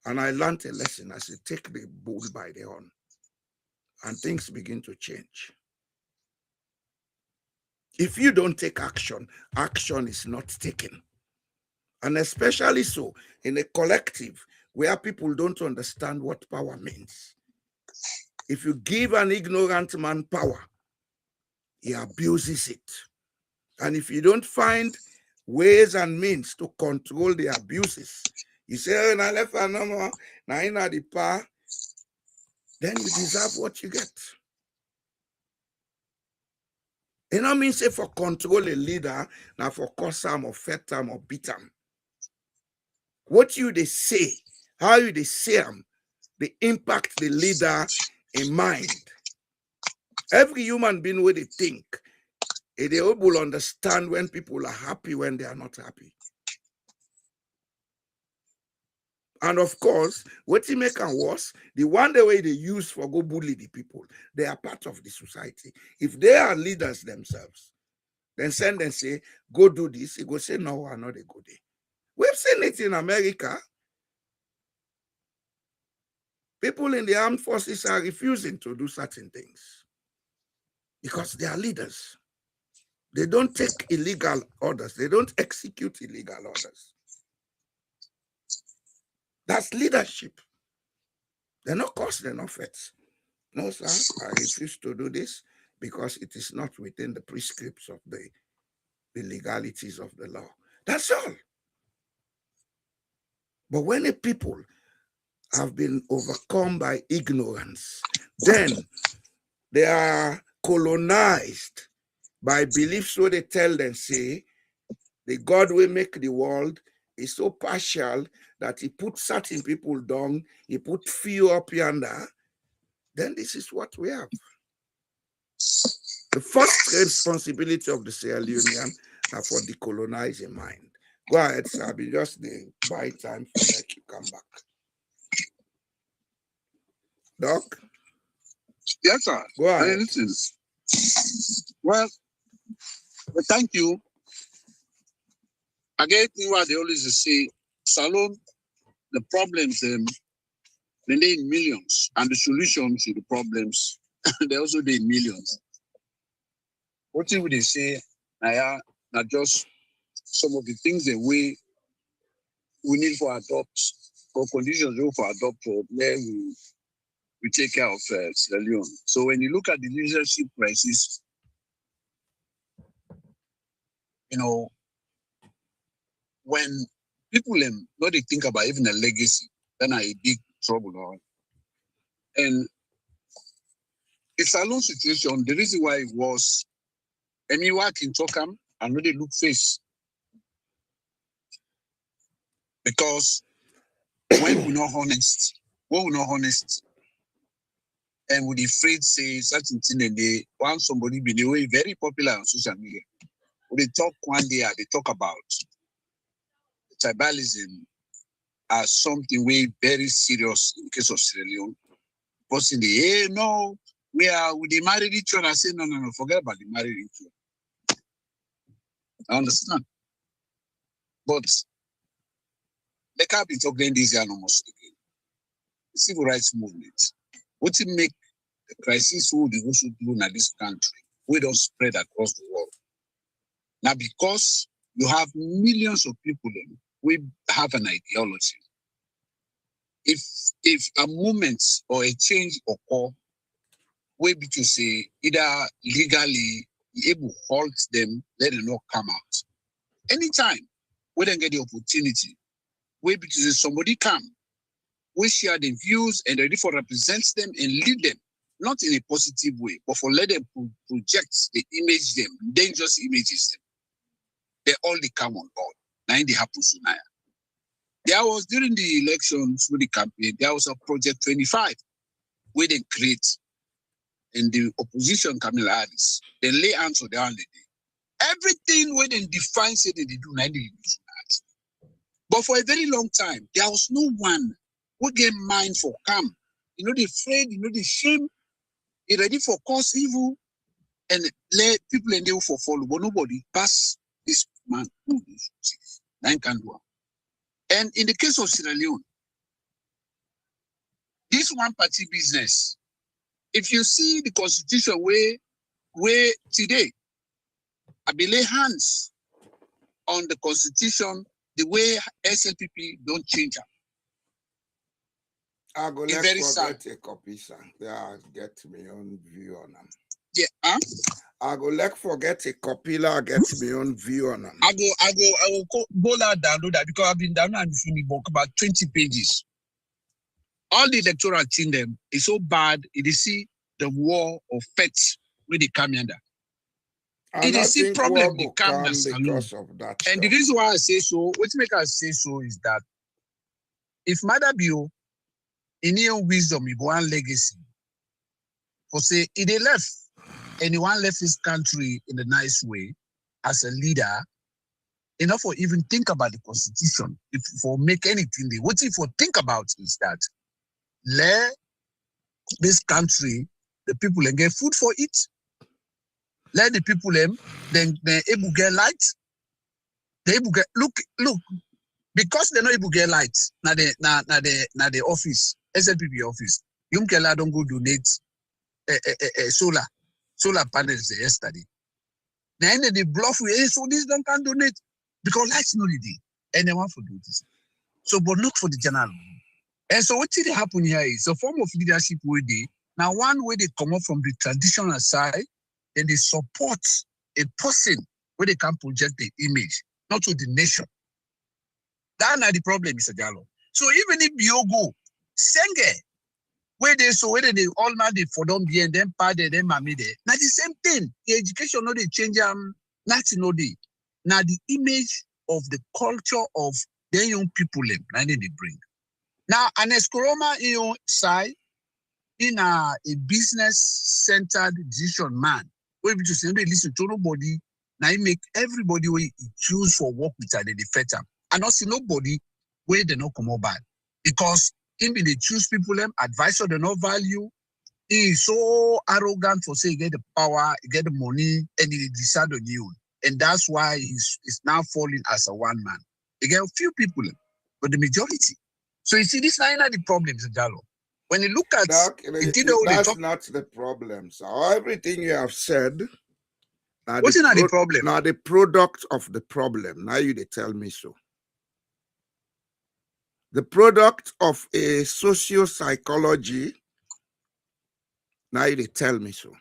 Speaker 2: And I learned a lesson as I take the bull by the horn. And things begin to change. If you don't take action, action is not taken. And especially so in a collective where people don't understand what power means. If you give an ignorant man power, he abuses it. And if you don't find ways and means to control the abuses, you say, oh, na left and no more, na in the power, then you deserve what you get. It don't mean say for control a leader, now for cause him or fet him or beat him. What you they say, how you they say them, they impact the leader in mind. Every human being where they think, they will understand when people are happy, when they are not happy. And of course, what he make them worse, the one the way they use for go bully the people, they are part of the society. If they are leaders themselves, then send and say, go do this, he go say, no, I'm not a good day. We've seen it in America. People in the armed forces are refusing to do certain things because they are leaders. They don't take illegal orders. They don't execute illegal orders. That's leadership. They're not cause, they're not threats. No, sir, I refuse to do this because it is not within the prescripts of the legalities of the law. That's all. But when a people have been overcome by ignorance, then they are colonized by beliefs where they tell them, say, the God will make the world is so partial that he put certain people down, he put few up yonder. Then this is what we have. The first responsibility of the Sierra Leonean are for decolonizing mind. Go ahead, sir. I'll be just the buy time for that you come back. Doc?
Speaker 3: Yes, sir.
Speaker 2: Go ahead.
Speaker 3: Listen. Well, thank you. Again, what they always say, Salon, the problems, they in millions, and the solution to the problems, they also in millions. What would they say? Not just some of the things that we need for adopt, or conditions for adopt, or where we take care of Sierra Leone. So when you look at the leadership crisis, you know, when people not they think about even a legacy, then are a big trouble. Right? And the Salon situation, the reason why it was, and you work in Tokam and really look face. Because when we're not honest, and with the afraid say certain thing and they want somebody be the way very popular on social media. When they talk one day, they talk about tribalism as something way very serious in the case of Sierra Leone. Person the hey no, we married each other. I say no, forget about the married each other. I understand. But they can't be talking this year almost again. The civil rights movement. What it make the crisis who they also do in this country, we don't spread across the world. Now, because you have millions of people we have an ideology. If a movement or a change occur, we be to say either legally able to halt them, let them not come out. Anytime we don't get the opportunity, we be to say somebody come, we share the views and ready for represent them and lead them, not in a positive way, but for let them project the image them, dangerous images them. They all come on board. Now in the happen tonight. There was during the elections with the campaign, there was a Project 25 where they create and the opposition Kamala Harris. They lay hands on their day. Everything where they define say they do 90 years. But for a very long time, there was no one who get mind for calm. You know, the afraid, you know, the shame, they ready for cause evil and let people in there for follow, but nobody pass this man who is nine can do. And in the case of Sierra Leone, this one party business, if you see the constitution where today, I be lay hands on the constitution, the way SLPP don't change it.
Speaker 2: I go
Speaker 3: It's
Speaker 2: let's
Speaker 3: very sad.
Speaker 2: forget a copy, sir. Yeah, get my own view on them.
Speaker 3: Yeah, huh?
Speaker 2: I go let forget a copy, get my own view on them.
Speaker 3: I will go down download that because I've been downloading the book about 20 pages. All the electoral team them is so bad. It is see the war of feds where they come under.
Speaker 2: I
Speaker 3: It
Speaker 2: don't
Speaker 3: is see
Speaker 2: think
Speaker 3: problem
Speaker 2: war
Speaker 3: they
Speaker 2: go
Speaker 3: come
Speaker 2: come
Speaker 3: alone.
Speaker 2: because of that
Speaker 3: And the
Speaker 2: stuff.
Speaker 3: reason why I say so, what make us say so is that if Madabio in your wisdom, you go on legacy, for say if they left, anyone left his country in a nice way as a leader, enough for even think about the constitution, if for make anything, what if for think about is that let this country, the people and get food for it, let the people them then able get light, they able get look, because they're not able to get light, now the office, SLPP office, Yumkela don't go donate solar panels yesterday. Now they bluff with, hey, so this don't can donate because lights no day. And they want to do this. So, but not for the general. And so what did happen here is a form of leadership where they, now one way they come up from the traditional side, then they support a person where they can project the image, not to the nation. That's not the problem, Mr. Gallo. So even if you go, Senge, where they all now they for them be and then pardon them mammy there. Now the same thing. The education no they change nothing no they. Now the image of the culture of the young people now they bring. Now an escoroma in your side in a business-centered decision man. Where we just listen to nobody. Now you make everybody where choose for work with the defector. And also nobody where they not come over bad. Because him they choose people them, advisor they no value. He is so arrogant for say he get the power, he get the money, and he decide on you. And that's why he's now falling as a one man. He get a few people, but the majority. So you see, this is not the problem, Mr. Jallo. When you look at
Speaker 2: that's not the problem. So everything you have said,
Speaker 3: what's not the problem?
Speaker 2: Now the product of the problem. Now you they tell me so. The product of a socio-psychology. Now you they tell me so.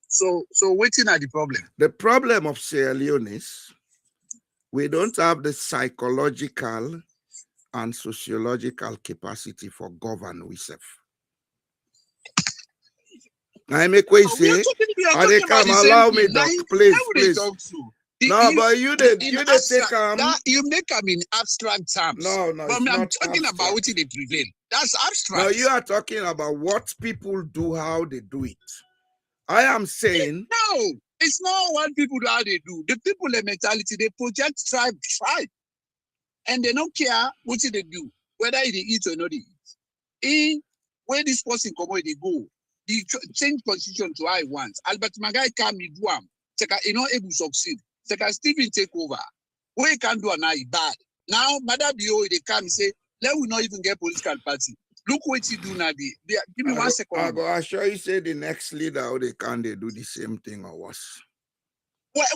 Speaker 3: So waiting at the problem.
Speaker 2: The problem of Sierra Leone is we don't have the psychological and sociological capacity for govern ourselves. I make way say, they come allow me, doc, please. No, but you did take
Speaker 3: you make them in abstract terms.
Speaker 2: No,
Speaker 3: but I'm talking
Speaker 2: abstract.
Speaker 3: about what they prevail. That's abstract.
Speaker 2: No, you are talking about what people do, how they do it. I am saying
Speaker 3: no, it's not what people do, how they do. The people, the mentality, they project tribe, and they don't care what they do, whether they eat or not they eat. Where this person come, where they go. The change constitution to how he wants. Albert Magai come, he do him. He not able to succeed. Stephen take over. What he can do now is bad. Now, Madam Bio, they come and say, let we not even get political party. Look what he do now. Give me 1 second.
Speaker 2: I go assure you say the next leader, how they do the same thing or worse.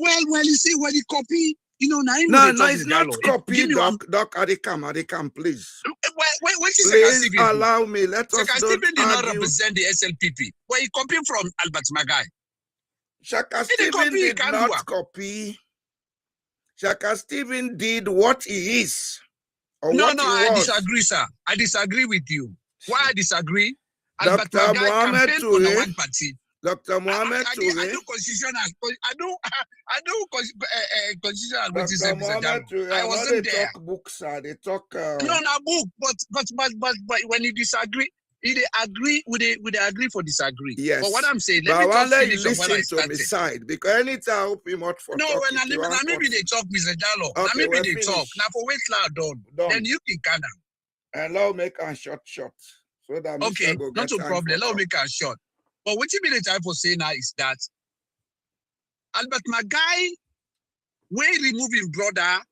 Speaker 3: Well, you see, when he copy, now
Speaker 2: no, it's not copy, Doc, they come, please.
Speaker 3: Please
Speaker 2: allow me. Let us not
Speaker 3: Stephen did not
Speaker 2: argue.
Speaker 3: represent the SLPP. Where he copied from Albert Magai.
Speaker 2: Shaka Stephen did not copy. Shaka Stephen did what he is.
Speaker 3: No, I disagree, sir. I disagree with you. Why I disagree? Albert
Speaker 2: Dr.
Speaker 3: Magai
Speaker 2: Mohammed
Speaker 3: campaigned for the one party.
Speaker 2: Dr. Mohammed Toure.
Speaker 3: I do constitutional. I do constitutional.
Speaker 2: Dr. Mohammed Toure. I wasn't there. Talk books, they talk.
Speaker 3: No, book. But when you disagree, they agree. We they agree for disagree.
Speaker 2: Yes.
Speaker 3: But what I'm saying,
Speaker 2: let me
Speaker 3: just
Speaker 2: finish listen to my side because anytime I hope you not for
Speaker 3: no, when I maybe they talk, Mr. Jallo.
Speaker 2: Okay,
Speaker 3: now maybe they talk. Now for wait loud done. Then you can calm down.
Speaker 2: And now make a short. So that
Speaker 3: okay, not a problem. Let me make a short. But what you mean the time for saying now is that Albert Magai will remove his brother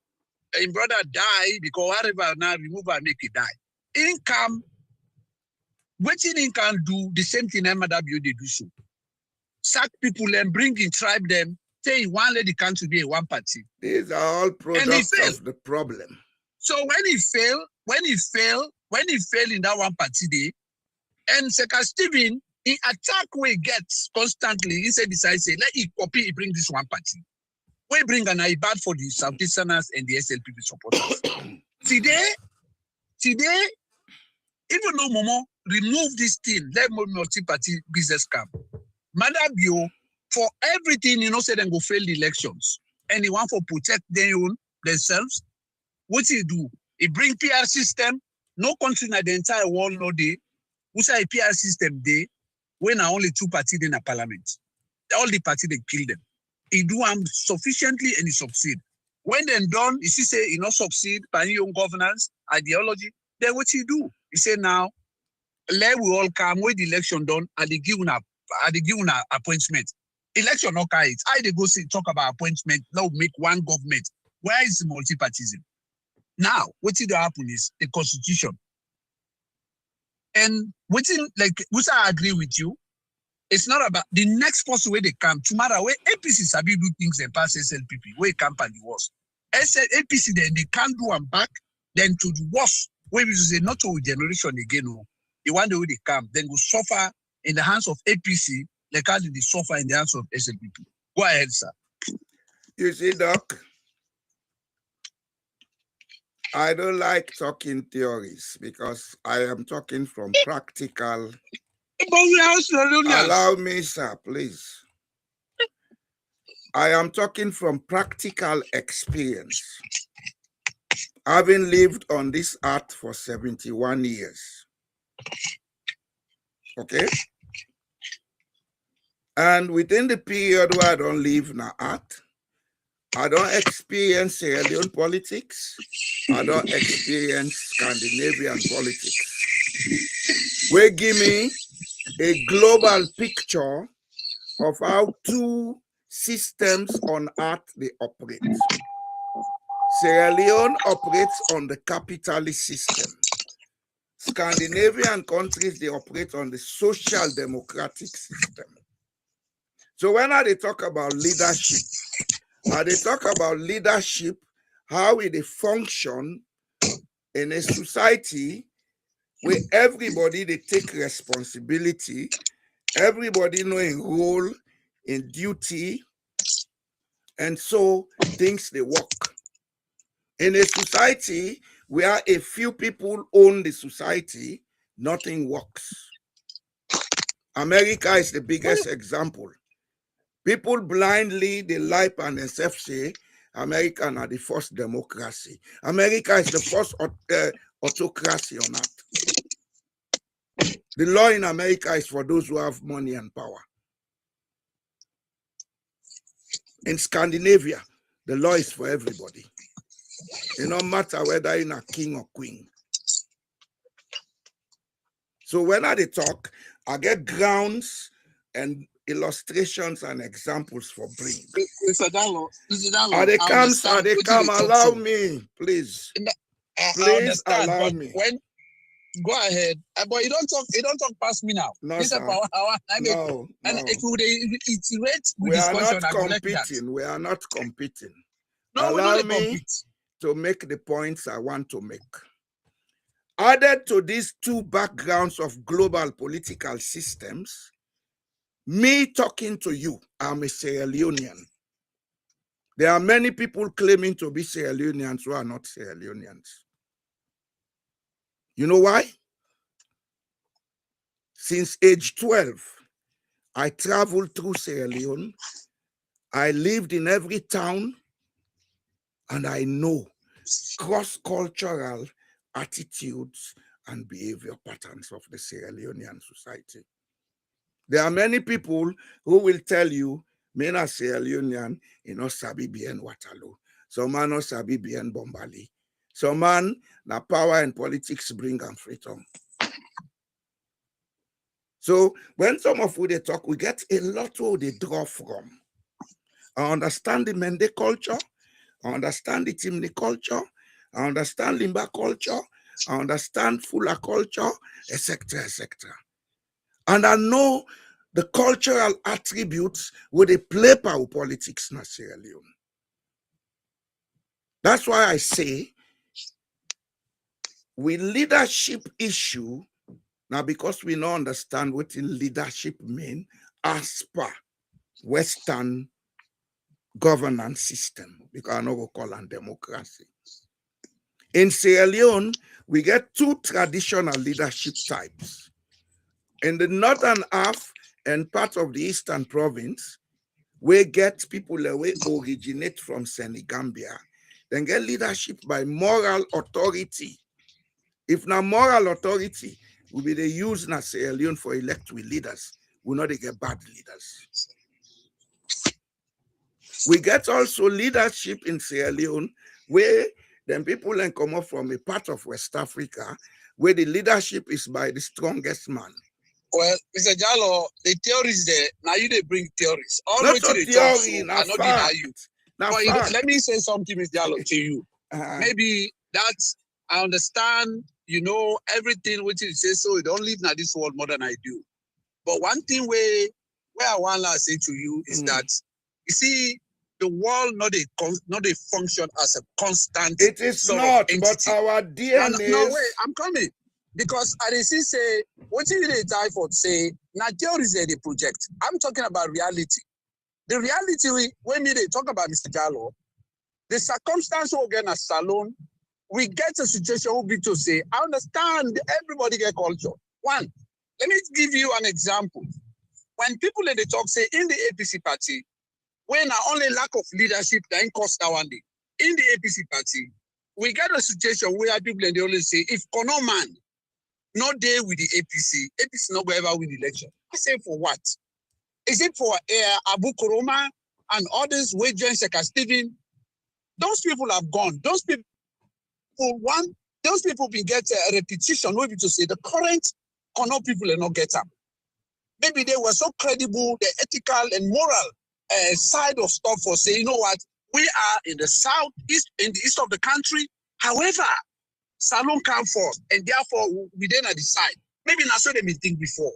Speaker 3: die because whatever now remove and make it die. Income, what he can do the same thing MW they do so. Sack people and bring in tribe them, say he want let the country be a one party.
Speaker 2: These are all products of the problem.
Speaker 3: So when he fail, when he failed in that one party day, and Secretary Stephen, he attack where he gets constantly. He said, say, let he copy, he bring this one party. We bring an bad for the Southeasterners and the SLPP supporters. Today, even though Momo remove this thing, let multi-party business camp. Madabio, for everything, say them go fail the elections. And he want to protect themselves. What he do? He bring PR system. No country in the entire world no day. Who say a PR system day when are only 2 parties in a parliament. All the parties they kill them. He do them sufficiently and he succeed. When they're done, he say he not succeed by your own governance, ideology, then what he do? He say now, let we all come with the election done and they give an appointment. Election no carry it. I they go say talk about appointment, now make one government. Where is the multipartism? Now, what did happen is the constitution. And within I agree with you, it's not about the next person where they come. Tomorrow, where APC sabi do things and pass SLPP, where it come and the worst. APC then they can't do them back, then to the worst, where we say not to generation again. No. The one way they come, then go suffer in the hands of APC, like how they suffer in the hands of SLPP. Go ahead, sir.
Speaker 2: You see, Doc, I don't like talking theories because I am talking from practical. Allow me, sir, please. I am talking from practical experience. Having lived on this earth for 71 years. Okay? And within the period where I don't live in the earth, I don't experience Sierra Leone politics. I don't experience Scandinavian politics. We give me a global picture of how 2 systems on earth they operate. Sierra Leone operates on the capitalist system. Scandinavian countries, they operate on the social democratic system. So when they talk about leadership, they talk about leadership, how they function in a society where everybody, they take responsibility, everybody know a role in duty, and so things, they work. In a society where a few people own the society, nothing works. America is the biggest example. People blindly, they lie and themselves say, America is the first democracy. America is the first autocracy on earth. The law in America is for those who have money and power. In Scandinavia, the law is for everybody. It no matter whether you're a king or queen. So when they talk, I get grounds and illustrations and examples for bring.
Speaker 3: Mr. Dallo,
Speaker 2: They come, allow me, please. Please allow me.
Speaker 3: Go ahead, but you don't talk past me now.
Speaker 2: No, sir. No. We are not competing. We are not competing.
Speaker 3: No,
Speaker 2: allow me to make the points I want to make. Added to these 2 backgrounds of global political systems, me talking to you, I'm a Sierra Leonean. There are many people claiming to be Sierra Leoneans who are not Sierra Leoneans. You know why? Since age 12, I traveled through Sierra Leone. I lived in every town, and I know cross-cultural attitudes and behavior patterns of the Sierra Leonean society. There are many people who will tell you, men are Sierra Leonean, sabi bien Waterloo. Some man no sabi bien Bombali. Some man na power and politics bring and freedom. So when some of you they talk, we get a lot who they draw from. I understand the Mende culture, I understand the Timni culture, I understand Limba culture, I understand Fula culture, etc., etc. And I know the cultural attributes where they play power politics in Sierra Leone. That's why I say with leadership issue, now because we don't understand what leadership mean as per Western governance system, because I know we call it democracy. In Sierra Leone, we get two traditional leadership types. In the northern half and part of the eastern province, we get people that we originate from Senegambia, then get leadership by moral authority. If now moral authority will be the use na Sierra Leone for elect with leaders, we not get bad leaders. We get also leadership in Sierra Leone where then people then come up from a part of West Africa where the leadership is by the strongest man.
Speaker 3: Well, Mr. Jallo, the theories there, now you they bring theories. All
Speaker 2: Not
Speaker 3: what
Speaker 2: a
Speaker 3: they talk, so
Speaker 2: theory,
Speaker 3: I
Speaker 2: not
Speaker 3: not deny
Speaker 2: fact.
Speaker 3: you.
Speaker 2: Now
Speaker 3: But
Speaker 2: fact.
Speaker 3: let me say something, Mr. Jallo, to you. Maybe that's, I understand, you know, everything which you say, so you don't live in this world more than I do. But one thing where I want to say to you is that, you see, the world not a function as a constant.
Speaker 2: It is not, but our DNA.
Speaker 3: No, wait, I'm coming. Because I see say, what you they die for say, now theories the project. I'm talking about reality. The reality when they talk about Mr. Jallo, the circumstance we get a salon, we get a situation will be to say, I understand everybody get culture. One, let me give you an example. When people in the talk say in the APC party, when only lack of leadership then cost our one day. In the APC party, we get a situation where people and they always say, if Kono man not there with the APC not going to ever win the election. I say for what? Is it for Abu Koroma and others who join Seka Stephen? Those people have gone. Those people will get a repetition, maybe to say the current Kono people are not get up. Maybe they were so credible, the ethical and moral side of stuff for saying, you know what, we are in the southeast, in the east of the country. However, Salon come forth, and therefore we then decide. Maybe not so they may think before.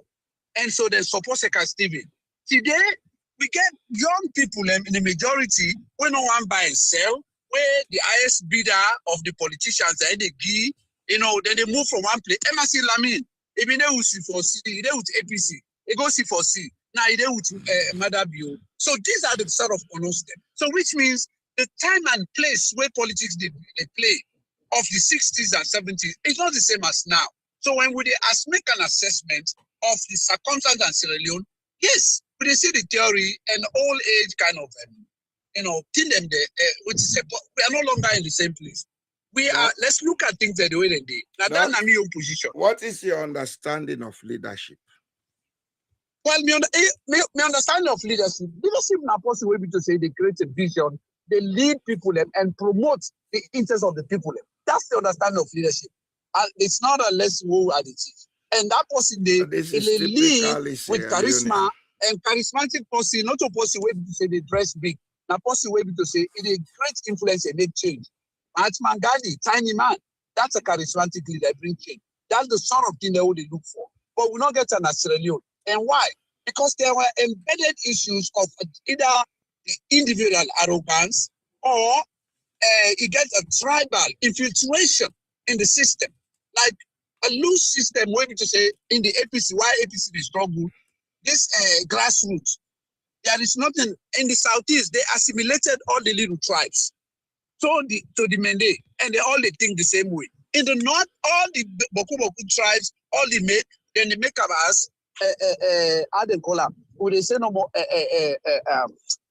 Speaker 3: And so they support Seka Stephen. Today, we get young people in the majority when no one buy and sell, where the highest bidder of the politicians are the key, you know, then they move from one place. MSC Lamin, even they will see for C, they with APC, they go see for C. Now they with Madabio. So these are the sort of honor step. So which means the time and place where politics they play of the 60s and 70s is not the same as now. So when we make an assessment of the circumstance in Sierra Leone, yes, we see the theory and old age kind of, you know, thing them there, which is we are no longer in the same place. We are. Let's look at things the way they did. Now that's my own position.
Speaker 2: What is your understanding of leadership?
Speaker 3: Well, my understanding of leadership not possible to say they create a vision, they lead people and promote the interests of the people. That's the understanding of leadership. And it's not unless who are the chief. And that person they lead with charisma and charismatic person, not a person who to say they dress big. Now person who to say it is great influence and make change. Mahatma Gandhi, tiny man, that's a charismatic leader, bring change. That's the sort of thing they would look for. But we not get an Sierra Leone. And why? Because there were embedded issues of either the individual arrogance or it gets a tribal infiltration in the system. Like a loose system, where to say in the APC, why APC is struggle, this grassroots. There is nothing in the southeast, they assimilated all the little tribes. So to the Mende, and they all they think the same way. In the north, all the Boku tribes, all the make, then they make up as how they call them, or they say no more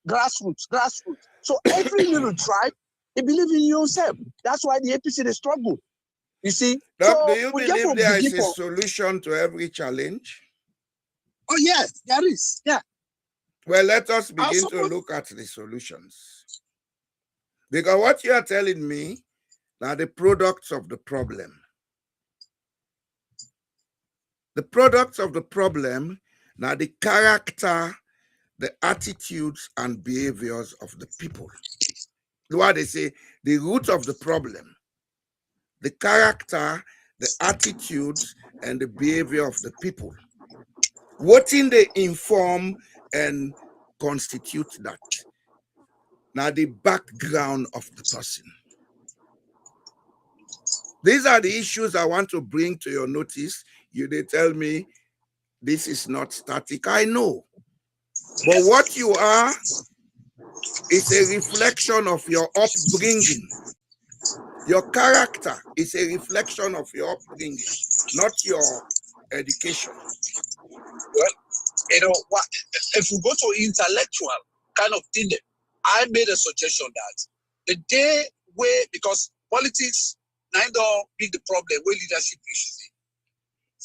Speaker 3: grassroots. So every little tribe, they believe in yourself. That's why the APC they struggle. You see?
Speaker 2: So do you believe there is a solution to every challenge?
Speaker 3: Oh yes, there is. Yeah.
Speaker 2: Well, let us begin to look at the solutions. Because what you are telling me are the products of the problem. The products of the problem are the character, the attitudes and behaviors of the people. What they say, the root of the problem, the character, the attitudes and the behavior of the people. What in they inform and constitute that? Now the background of the person. These are the issues I want to bring to your notice. They tell me this is not static. I know. But what you are is a reflection of your upbringing. Your character is a reflection of your upbringing, not your education.
Speaker 3: Well, if we go to intellectual kind of thing, I made a suggestion that the day where, because politics neither be the problem where leadership issues,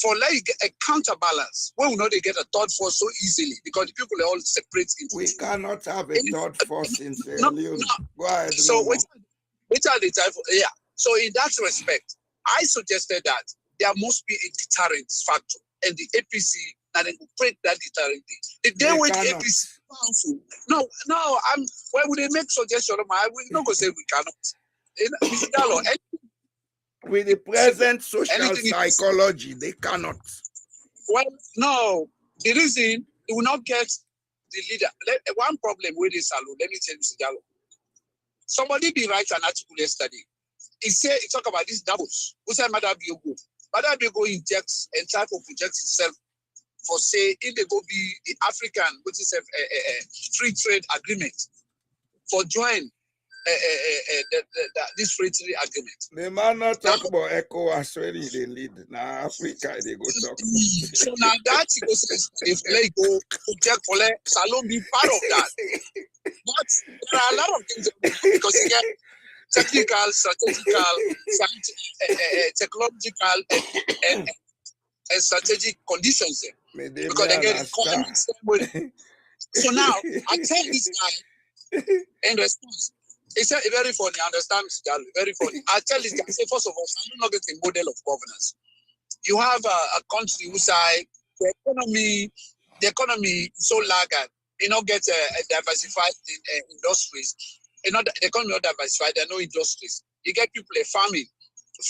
Speaker 3: for like a counterbalance, where we know they get a third force so easily because the people are all separate.
Speaker 2: We cannot have a third force in Sierra Leone. Go ahead.
Speaker 3: So which are the type of, yeah. So in that respect, I suggested that there must be a deterrent factor, and the APC and then break that deterrent thing. The day when the APC powerful. No, why would they make suggestion? We're not gonna say we cannot. Mr. Gallo,
Speaker 2: with the present social psychology, they cannot.
Speaker 3: Well, no. The reason they will not get the leader. One problem with this salon, let me tell you, Mr. Gallo. Somebody be write an article yesterday. He talk about this doubles. Who said Madam Biogo? Madam Biogo injects and try to project himself for say if they go be the African, which is a free trade agreement for join this free trade agreement.
Speaker 2: The man not talk about ECOWAS when they lead. Now Africa they go talk.
Speaker 3: So now that he goes if they go project for Salon be part of that. But there are a lot of things because you get technical, strategical, technological, and strategic conditions there. Because they get economic. So now I tell this guy in response. He said very funny, I understand, Mr. Gallo, very funny. I tell this guy, I say, first of all, I do not get a model of governance. You have a country whose the economy so laggard, get diversified industries. The economy not diversified, there are no industries. You get people farming,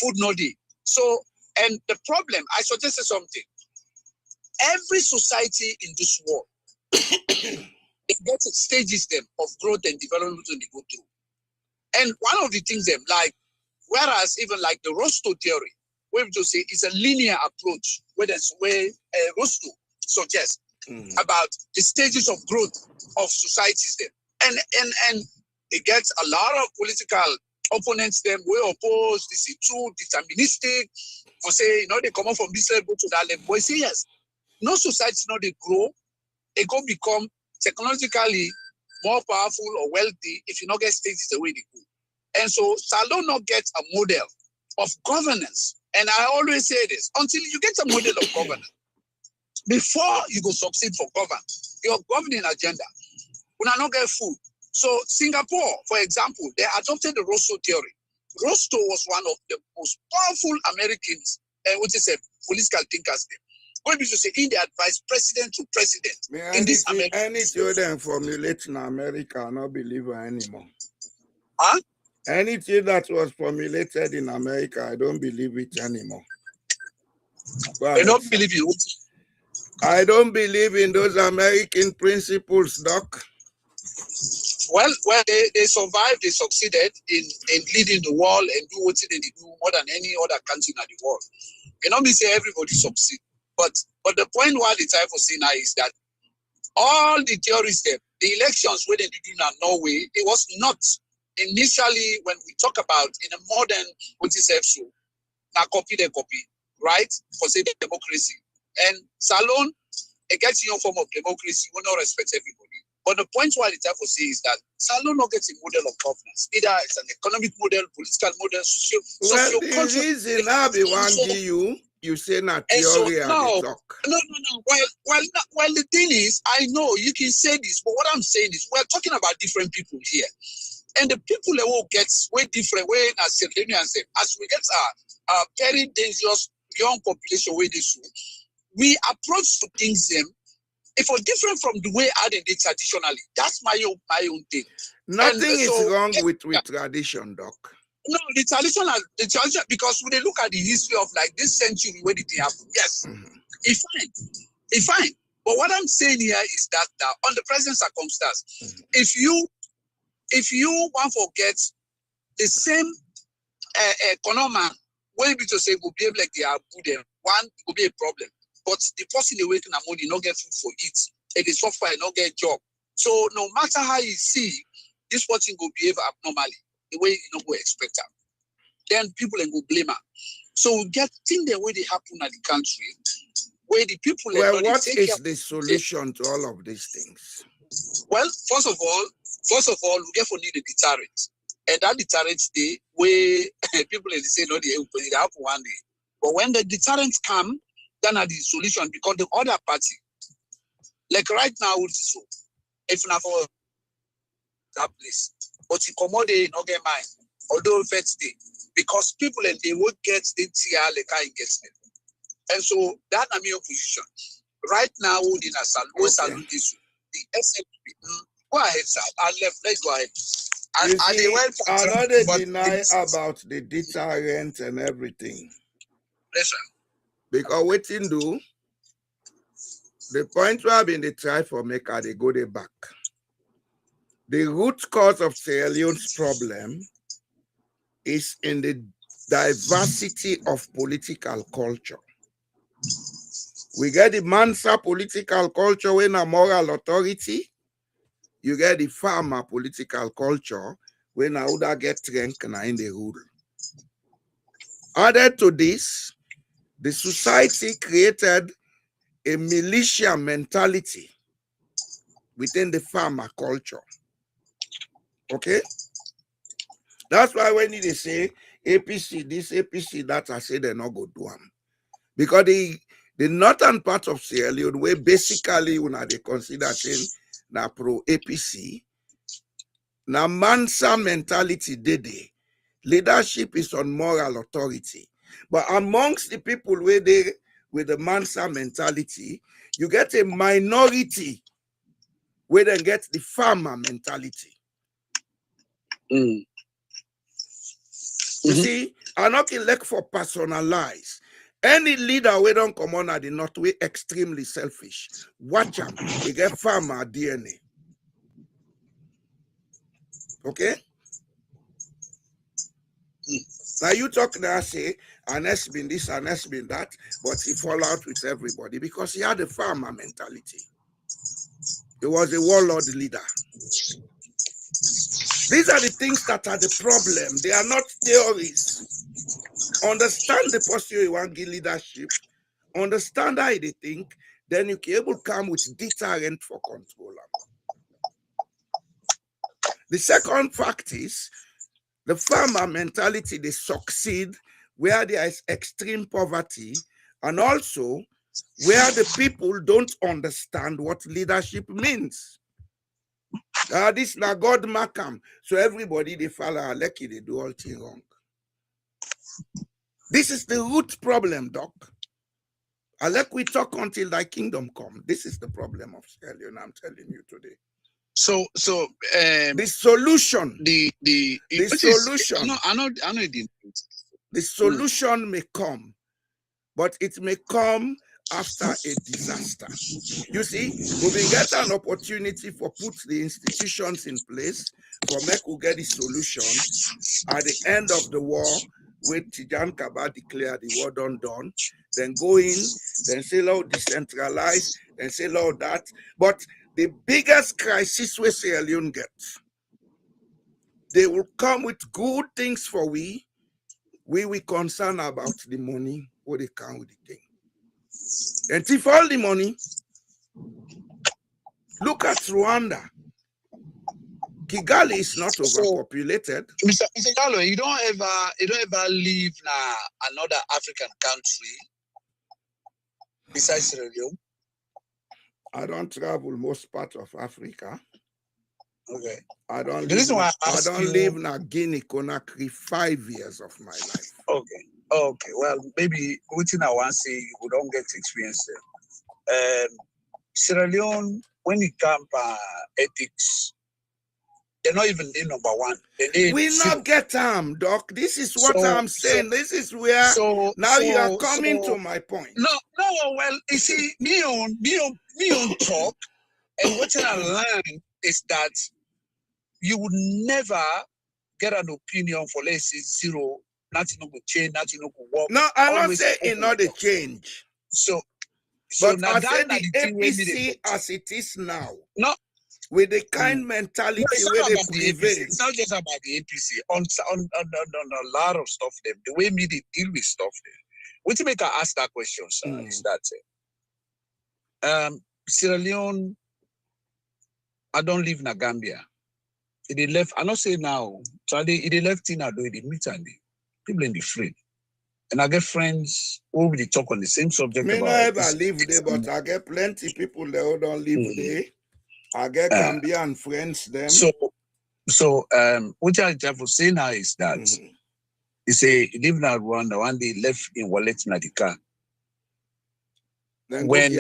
Speaker 3: food no day. So, and the problem, I suggested something. Every society in this world, it gets stages them of growth and development when they go through. And one of the things them, like, whereas even like the Rostow theory, where we just say it's a linear approach, where Rostow suggests about the stages of growth of societies there. And it gets a lot of political opponents them we oppose this is too deterministic for say they come up from this level to that level. But say yes, no society they grow, they go become technologically more powerful or wealthy if you not get stages the way they go. And so Salon not get a model of governance. And I always say this, until you get a model of governance, before you go succeed for your governing agenda, we not get food. So Singapore, for example, they adopted the Rostow theory. Rostow was one of the most powerful Americans, which is a political thinkers. Going to say in the advice president to president in this America.
Speaker 2: Any children formulate in America are not believer anymore.
Speaker 3: Huh?
Speaker 2: Anything that was formulated in America, I don't believe it anymore.
Speaker 3: I don't believe in what?
Speaker 2: I don't believe in those American principles, Doc.
Speaker 3: Well, they survived, they succeeded in leading the world and do what they do more than any other country in the world. You know, me say everybody succeed. But the point why the type of saying now is that all the theories there, the elections where they did in Norway, it was not initially when we talk about in a modern what is show, now copy, right? For say democracy. And Salon, it gets your form of democracy, will not respect everybody. But the point why the type of say is that Salon not gets a model of governance. Either it's an economic model, political model,
Speaker 2: social the reason I be one you say not theory and talk.
Speaker 3: No. Well, the thing is, I know you can say this, but what I'm saying is we're talking about different people here. And the people that will get way different, way as we get a very dangerous young population where they should, we approach to things them if we're different from the way I did it traditionally. That's my own thing.
Speaker 2: Nothing is wrong with tradition, Doc.
Speaker 3: No, the tradition, because when they look at the history of like this century, where did it happen? Yes, it's fine. But what I'm saying here is that on the present circumstance, if you want to get the same economy when people say go behave like they are good, one will be a problem. But the person they waiting and money not get food for it, and the software not get job. So no matter how you see, this person go behave abnormally, the way you not go expect them. Then people and go blame her. So get things the way they happen at the country, where the people.
Speaker 2: Well, what is the solution to all of these things?
Speaker 3: Well, first of all, we get for need a deterrent, and that deterrent day where people they say no, they happen one day. But when the deterrents come, then are the solution because the other party, like right now, if not for that place, but the commodity not get mine, although first day, because people and they would get the TR like I get them. And so that is my position. Right now, in a salon, the SLPP. Go ahead, sir. Let's go ahead.
Speaker 2: I know they deny about the deterrent and everything.
Speaker 3: Yes, sir.
Speaker 2: Because waiting do the point where been they try for maker, they go they back. The root cause of Sierra Leone's problem is in the diversity of political culture. We get the Mansa political culture when a moral authority. You get the farmer political culture when a would get rank in the rule. Added to this, the society created a militia mentality within the farmer culture. Okay? That's why when they say APC, this APC, that I say they're not going to do them. Because the northern part of Sierra Leone, where basically when they consider saying na pro APC, na Mansa mentality dede. Leadership is on moral authority. But amongst the people where they with the Mansa mentality, you get a minority where they get the farmer mentality.
Speaker 3: Mm.
Speaker 2: You see, I'm not elect for personalize. Any leader we don't come on at the north, we extremely selfish. Watch them, they get farmer DNA. Okay? Now you talk now, say, and has been this and has been that, but he fall out with everybody because he had a farmer mentality. He was a warlord leader. These are the things that are the problem. They are not theories. Understand the posture you want to give leadership. Understand how they think. Then you can able to come with deterrent for control. The second fact is the farmer mentality, they succeed where there is extreme poverty and also where the people don't understand what leadership means. This na God makam. So everybody they follow lucky they do all things wrong. This is the root problem, Doc. I like we talk until thy kingdom come. This is the problem of Sierra Leone, I'm telling you today.
Speaker 3: So
Speaker 2: the solution.
Speaker 3: The
Speaker 2: solution.
Speaker 3: I know
Speaker 2: the solution may come, but it may come after a disaster. You see, we will get an opportunity for put the institutions in place for make we get the solution at the end of the war, when Tijan Kaba declare the war done, then go in, then say, Lord, decentralize, then say, Lord, that. But the biggest crisis we Sierra Leone gets, they will come with good things for we concern about the money, what they can with the thing. And if all the money, look at Rwanda. Kigali is not overpopulated.
Speaker 3: Mr. Gallo, you don't ever leave another African country besides Sierra Leone?
Speaker 2: I don't travel most part of Africa.
Speaker 3: Okay.
Speaker 2: I don't live in Guinea Conakry 5 years of my life.
Speaker 3: Okay. Well, maybe within I want to say you don't get experience there. Sierra Leone, when it comes ethics, they're not even the number one.
Speaker 2: We not get them, Doc. This is what I'm saying. This is where you are coming to my point.
Speaker 3: No. Well, you see, me on talk, and what I learned is that you would never get an opinion for let's say 0 nothing no go change, nothing no go work.
Speaker 2: No, I not
Speaker 3: Always
Speaker 2: say it
Speaker 3: open
Speaker 2: not
Speaker 3: the
Speaker 2: a
Speaker 3: door.
Speaker 2: change.
Speaker 3: So
Speaker 2: But
Speaker 3: now
Speaker 2: I
Speaker 3: that
Speaker 2: say
Speaker 3: na
Speaker 2: the
Speaker 3: thing wey me dey
Speaker 2: APC
Speaker 3: talk.
Speaker 2: as it is now,
Speaker 3: No,
Speaker 2: with the
Speaker 3: no,
Speaker 2: kind mentality
Speaker 3: it's
Speaker 2: where
Speaker 3: not
Speaker 2: they
Speaker 3: about the APC.
Speaker 2: prevail.
Speaker 3: It's not just about the APC. On a lot of stuff, them the way me they deal with stuff. What to make I ask that question, sir? Is that Sierra Leone? I don't live in Gambia. They left. I not say now. So they left in Ado. They meet and people in the free. And I get friends who will talk on the same subject
Speaker 2: Me
Speaker 3: about.
Speaker 2: not ever live there, but I get plenty people there who don't live there. I get Gambian friends them.
Speaker 3: So what I have say now is that he say he live in Rwanda. One day left in wallet in the car.
Speaker 2: Then
Speaker 3: When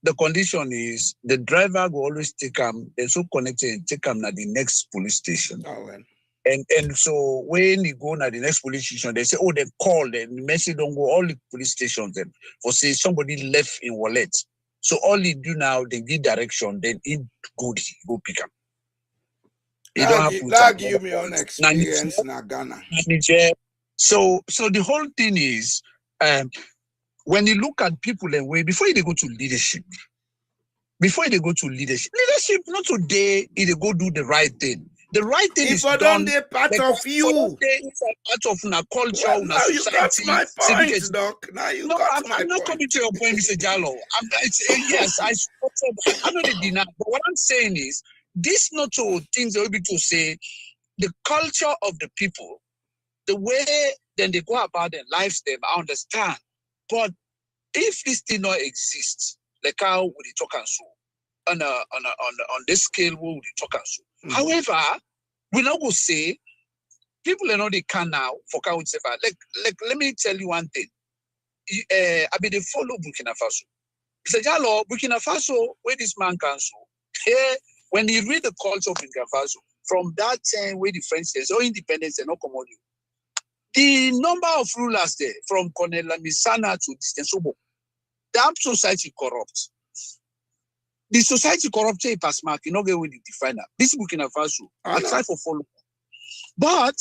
Speaker 3: the condition is the driver will always take him, they're so connected and take him to the next police station.
Speaker 2: Oh, well.
Speaker 3: And so when you go to the next police station, they say, oh, they call and the message don't go all the police stations then for say somebody left in wallet. So all you do now, they give direction, then he go pick up.
Speaker 2: That give me an experience in Ghana.
Speaker 3: So the whole thing is when you look at people and way before they go to leadership, leadership not today they go do the right thing. The right thing is done.
Speaker 2: If part of you,
Speaker 3: it's a part of our culture,
Speaker 2: well, now you got my point,
Speaker 3: Civic.
Speaker 2: Doc. Now you
Speaker 3: No,
Speaker 2: got my
Speaker 3: I'm not
Speaker 2: point.
Speaker 3: coming to your point, Mr. Jallo. Yes, I support that. I'm not denying. But what I'm saying is, this not all things are able to say the culture of the people, the way then they go about their lives, them I understand. But if this thing not exists, like how would it talk and so on this scale, what would it talk and so? However, we not go say people are not they can now for count like let me tell you one thing. I mean they follow Burkina Faso. Mr. Jallo, Burkina Faso, where this man can so here when you read the culture of Burkina Faso, from that time where the French says oh independence and no commodity. The number of rulers there, from Colonel Misana to Distensobo, that society corrupt. The society corrupt a pass mark, you know, get with the definer. This Burkina Faso, I try for follow. But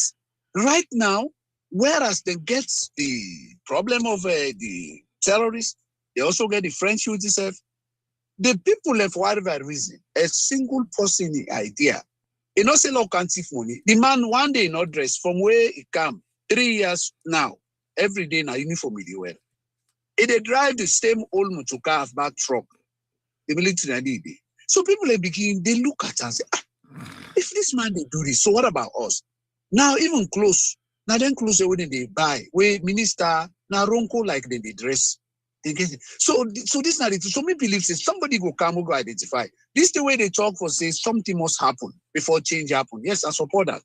Speaker 3: right now, whereas they get the problem of the terrorists, they also get the French UTSF. The people have whatever reason, a single person idea. He not say low can't money. The man one day not dress from where he come. 3 years now, every day now uniform with the well. They drive the same old motoka of back truck. The military did. So people are beginning, they look at and say, if this man they do this, so what about us? Now even close. Now then close when they buy. Where minister now ronco like they dress. They get it. So this narrative, so me believe say somebody go come go identify. This the way they talk for say something must happen before change happen. Yes, I support that.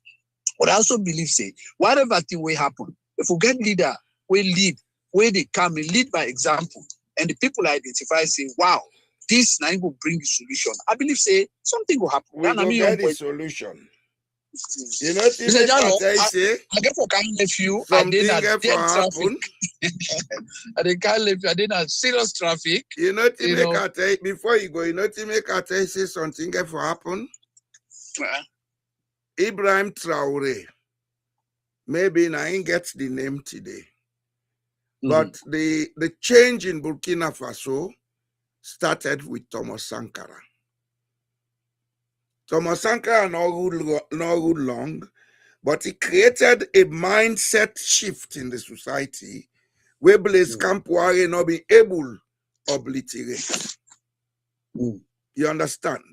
Speaker 3: But I also believe, say, whatever thing will happen, if we get leader, we lead, where they come and lead by example, and the people identify, say, wow, this now will bring the solution. I believe, say, something will happen.
Speaker 2: We go get the solution. You know,
Speaker 3: I get for kind of you, I did not dead traffic. I can't live, I did not serious traffic.
Speaker 2: You know, before you go, you know, to make a say something for happen. Ibrahim Traore, maybe I ain't get the name today, but the change in Burkina Faso started with Thomas Sankara. Thomas Sankara not ruled long, but he created a mindset shift in the society where Blaise Compaoré not be able to obliterate. You understand?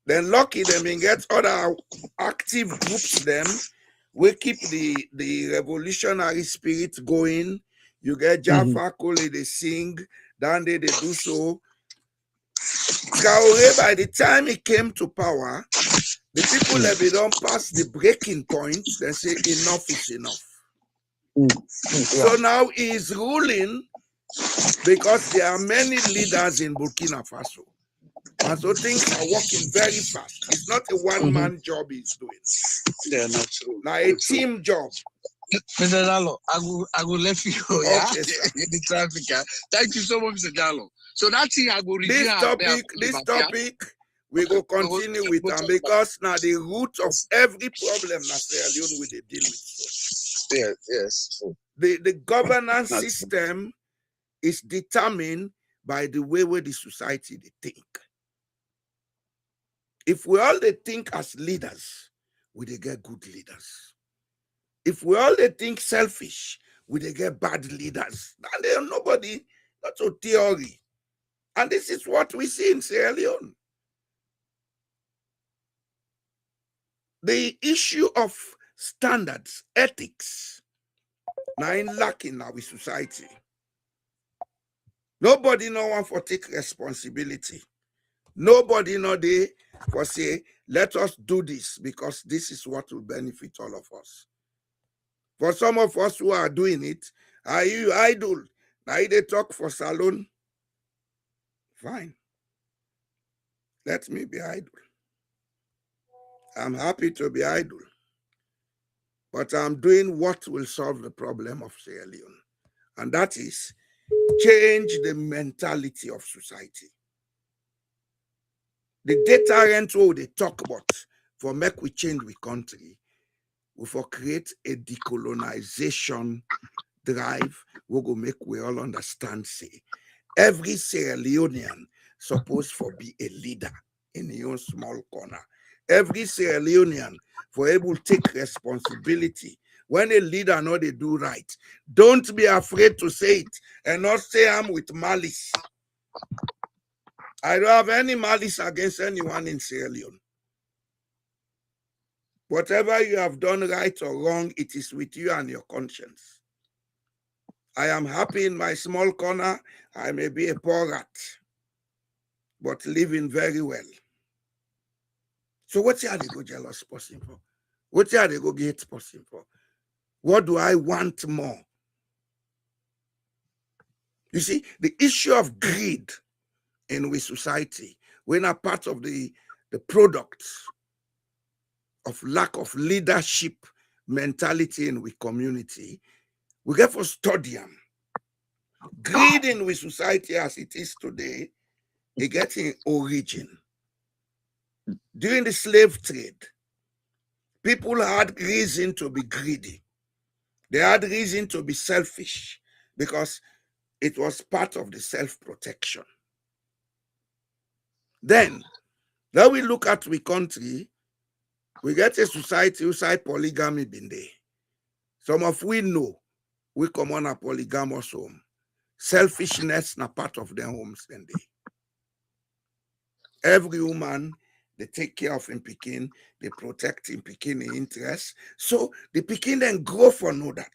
Speaker 2: Then lucky them and get other active groups them. We keep the revolutionary spirit going. You get Jaffa Kole, they sing, then they do so. Traoré, by the time he came to power, the people have don't pass the breaking point. They say enough is enough. So now he is ruling because there are many leaders in Burkina Faso. And so things are working very fast. It's not a one-man job he's doing.
Speaker 3: Yeah, not true.
Speaker 2: Now a team job.
Speaker 3: Mr. Jallo, I will let you go.
Speaker 2: Okay,
Speaker 3: Yeah? In the traffic. Thank you so much, Mr. Jallo. So that thing I will review.
Speaker 2: This topic We go continue with them because now the root of every problem na Sierra Leone we dey deal with. So.
Speaker 3: Yes.
Speaker 2: The governance system is determined by the way the society they think. If we all they think as leaders, we they get good leaders. If we all they think selfish, we they get bad leaders. And there nobody, that's a theory. And this is what we see in Sierra Leone. The issue of standards, ethics, now in lacking now with society. Nobody no one for take responsibility. Nobody no they for say, let us do this because this is what will benefit all of us. For some of us who are doing it, are you idle? Now they talk for salon. Fine. Let me be idle. I'm happy to be idle. But I'm doing what will solve the problem of Sierra Leone. And that is change the mentality of society. The deterrent what they talk about for make we change we country, we for create a decolonization drive, we go make we all understand say every Sierra Leonean supposed for be a leader in your small corner. Every Sierra Leonean for able to take responsibility. When a leader know they do right, don't be afraid to say it and not say I'm with malice. I don't have any malice against anyone in Sierra Leone. Whatever you have done right or wrong, it is with you and your conscience. I am happy in my small corner. I may be a poor rat, but living very well. So what are they go jealous person for? What are they go get person for? What do I want more? You see, the issue of greed in we society, when a part of the products of lack of leadership mentality in we community, we get for study them. Greed in we society as it is today, it gets in origin. During the slave trade, people had reason to be greedy. They had reason to be selfish because it was part of the self-protection. Then we look at we country, we get a society who say polygamy been there. Some of we know we come on a polygamous home. Selfishness na part of their homes then they. Every woman, they take care of him pikin, they protect him pikin in interest. So the pikin then grow for know that.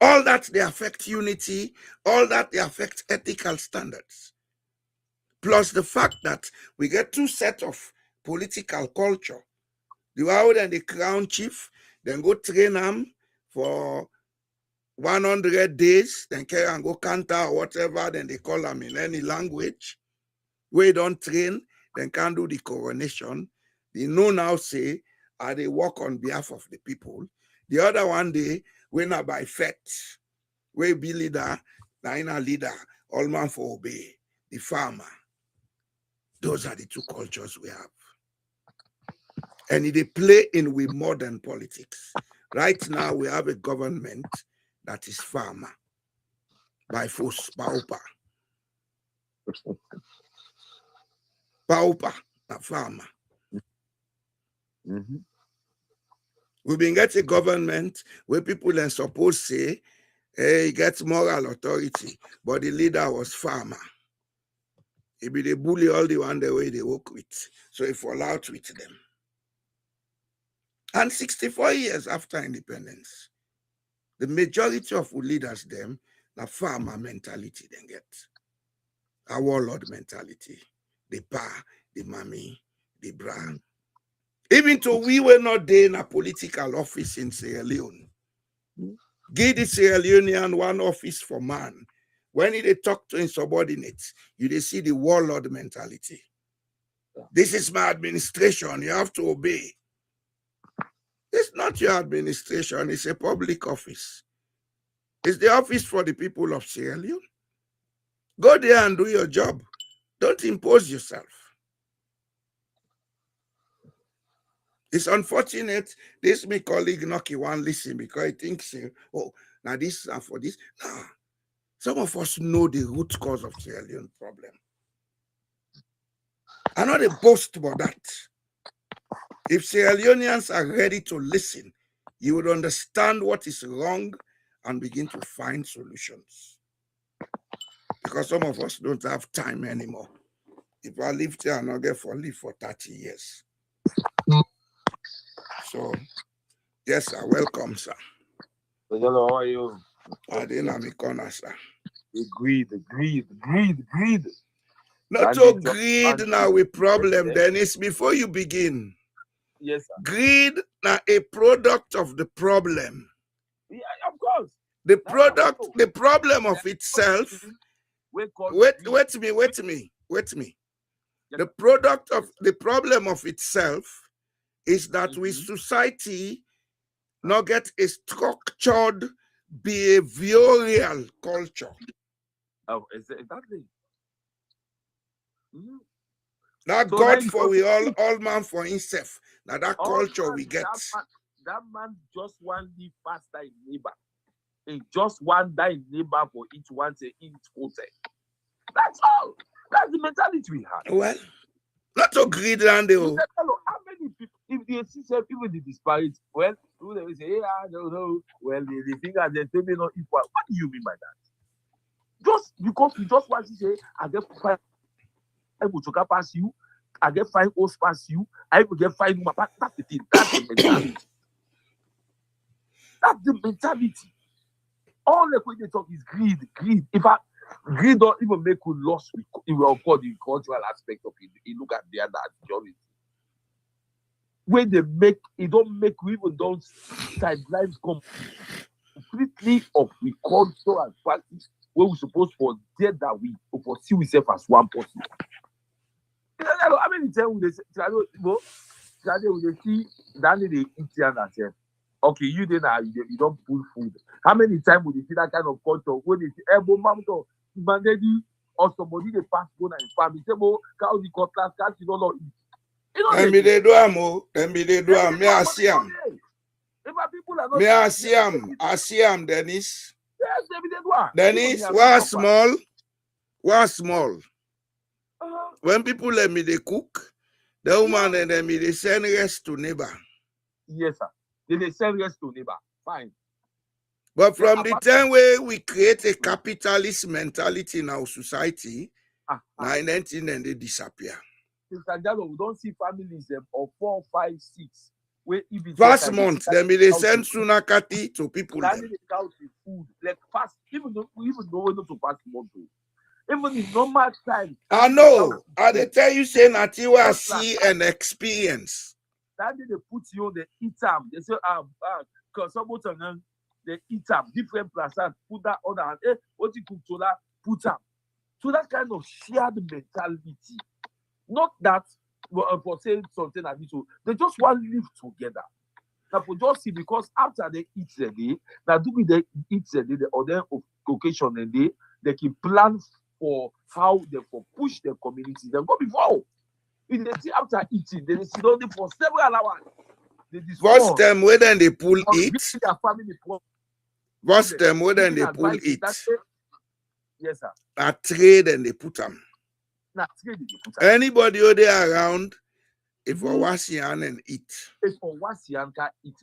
Speaker 2: All that they affect unity, all that they affect ethical standards. Plus the fact that we get two sets of political culture. The one and the crown chief, then go train them for 100 days, then carry and go counter or whatever, then they call them in any language. We don't train, then can't do the coronation. They know now say, they work on behalf of the people. The other one day, we not by fete. We be leader, na leader, all man for obey, the farmer. Those are the two cultures we have. And they play in with modern politics. Right now, we have a government that is farmer by force, pauper. Pauper, a farmer.
Speaker 3: Mm-hmm.
Speaker 2: We've been getting a government where people are supposed to say, hey, he gets moral authority, but the leader was farmer. He be the bully all the one the way they work with. So he fall out with them. And 64 years after independence, the majority of leaders them, the farmer mentality they get. A warlord mentality. The pa, the mommy, the bra. Even though we were not there in a political office in Sierra Leone, give the Sierra Leonean one office for man. When they talk to his subordinates, you see the warlord mentality. This is my administration, you have to obey. It's not your administration, it's a public office. It's the office for the people of Sierra Leone. Go there and do your job. Don't impose yourself. It's unfortunate. This my colleague Noki won't listen because he thinks, oh, now this is for this. Nah. Some of us know the root cause of Sierra Leone problem. I'm not a boast about that. If Sierra Leoneans are ready to listen, you would understand what is wrong and begin to find solutions. Because some of us don't have time anymore. If I live here, I'm not going to live for 30 years. So, yes, sir. Welcome, sir.
Speaker 4: Hello, how are you?
Speaker 2: I didn't have a corner, sir.
Speaker 4: Greed.
Speaker 2: Not to greed now with problem, Dennis. Before you begin.
Speaker 4: Yes, sir.
Speaker 2: Greed now a product of the problem.
Speaker 4: Yeah, of course.
Speaker 2: The problem of itself. Wait me. The product of the problem of itself is that we society not get a structured behavioral culture.
Speaker 4: Oh, exactly.
Speaker 2: That so God for we all man for himself. Now that culture we get.
Speaker 4: That man just one live faster in neighbor. He just one die neighbor for each one say each hotel. That's all. That's the mentality we have.
Speaker 2: Well, not to greed and
Speaker 4: how many people if they see some people the disparity, well, they will say, yeah, I don't know. Well, they think that they may not equal. What do you mean by that? Just because you just want to say, I get 5 Buchoka pass you, I get 5 O's pass you, I will get 5 Mapa. That's the thing. That's the mentality. That's the mentality. All the way they talk is greed. In fact, greed don't even make you lost with of course the cultural aspect of it. You look at the other journey. When they make it don't make you even don't sidelines completely of the culture and practice where we supposed for there that we foresee ourselves as one person. How many times they say, they see that they eat here and say, okay, you then you don't pull food. How many times would you see that kind of culture when they say, Mandedi or somebody they pass go and farm, say, cow the cutlass, catch you don't know.
Speaker 2: Them be they do am. Me I see am. Me I see am, Dennis.
Speaker 4: Yes, they be they do am.
Speaker 2: Dennis, was small. When people let me they cook, the woman and them they send rest to neighbor.
Speaker 4: Yes, sir. They send rest to neighbor. Fine.
Speaker 2: But from the time where we create a capitalist mentality in our society, 19 and they disappear.
Speaker 4: We don't see families of 4, 5, 6.
Speaker 2: First month, they send sunakati to people.
Speaker 4: They count the food. Like fast, even though we not to pass month. Even in normal time.
Speaker 2: I know. They tell you say that you are see and experience.
Speaker 4: That day they put you on the eat them. They say they eat them different places. Put that on hand. What you cook to that? Put them. So that kind of shared mentality. Not that for saying something like this. They just want to live together. Now for just see because after they eat the day, now do they eat the day the other occasion the day they can plan for how they for push their community. They go before. If they see after eating, they sit only for several hours.
Speaker 2: What's them where then they pull it? What's them where then they pull it?
Speaker 4: Yes, sir.
Speaker 2: A trade and they put them. Anybody who they around, if for wasian and eat.
Speaker 4: If for wasian can eat.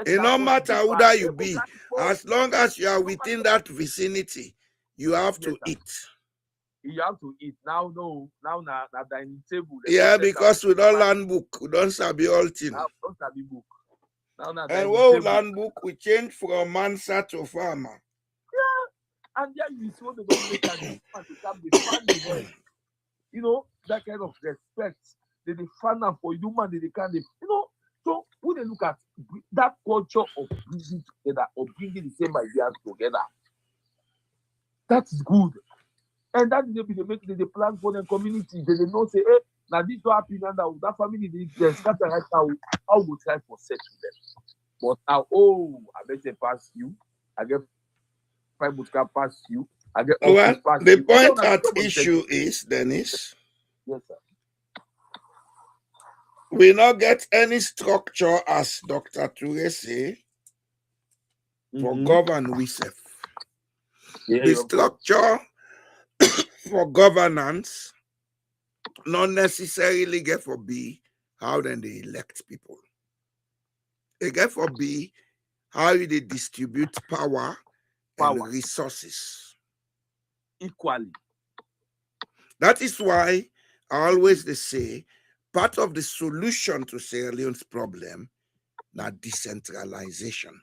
Speaker 2: It no matter who that you be, as long as you are within that vicinity, you have to eat.
Speaker 4: You have to eat now. No, now dining table.
Speaker 2: Yeah, because we don't learn book, we don't sabi all things.
Speaker 4: Now don't sabi book. Now
Speaker 2: and what learn book, we change from Mansa to farmer.
Speaker 4: Yeah, and then you see what they don't make and the family. You know that kind of respect. They fan for human. They can, So when they look at that culture of bringing together, of bringing the same ideas together, that is good. And that is they plan for the community. They don't say, hey, now this will happen and that family they scatter right now. How would try for settle them? But now, I better pass you. I get 5 Butka pass you. I get
Speaker 2: Well,
Speaker 4: office park.
Speaker 2: the point at issue is, Dennis,
Speaker 4: Yes, sir.
Speaker 2: we not get any structure, as Dr. Ture say, for govern we self. The structure for governance not necessarily get for be how then they elect people. They get for be how they distribute power and resources
Speaker 4: equally.
Speaker 2: That is why I always they say part of the solution to Sierra Leone's problem now decentralization.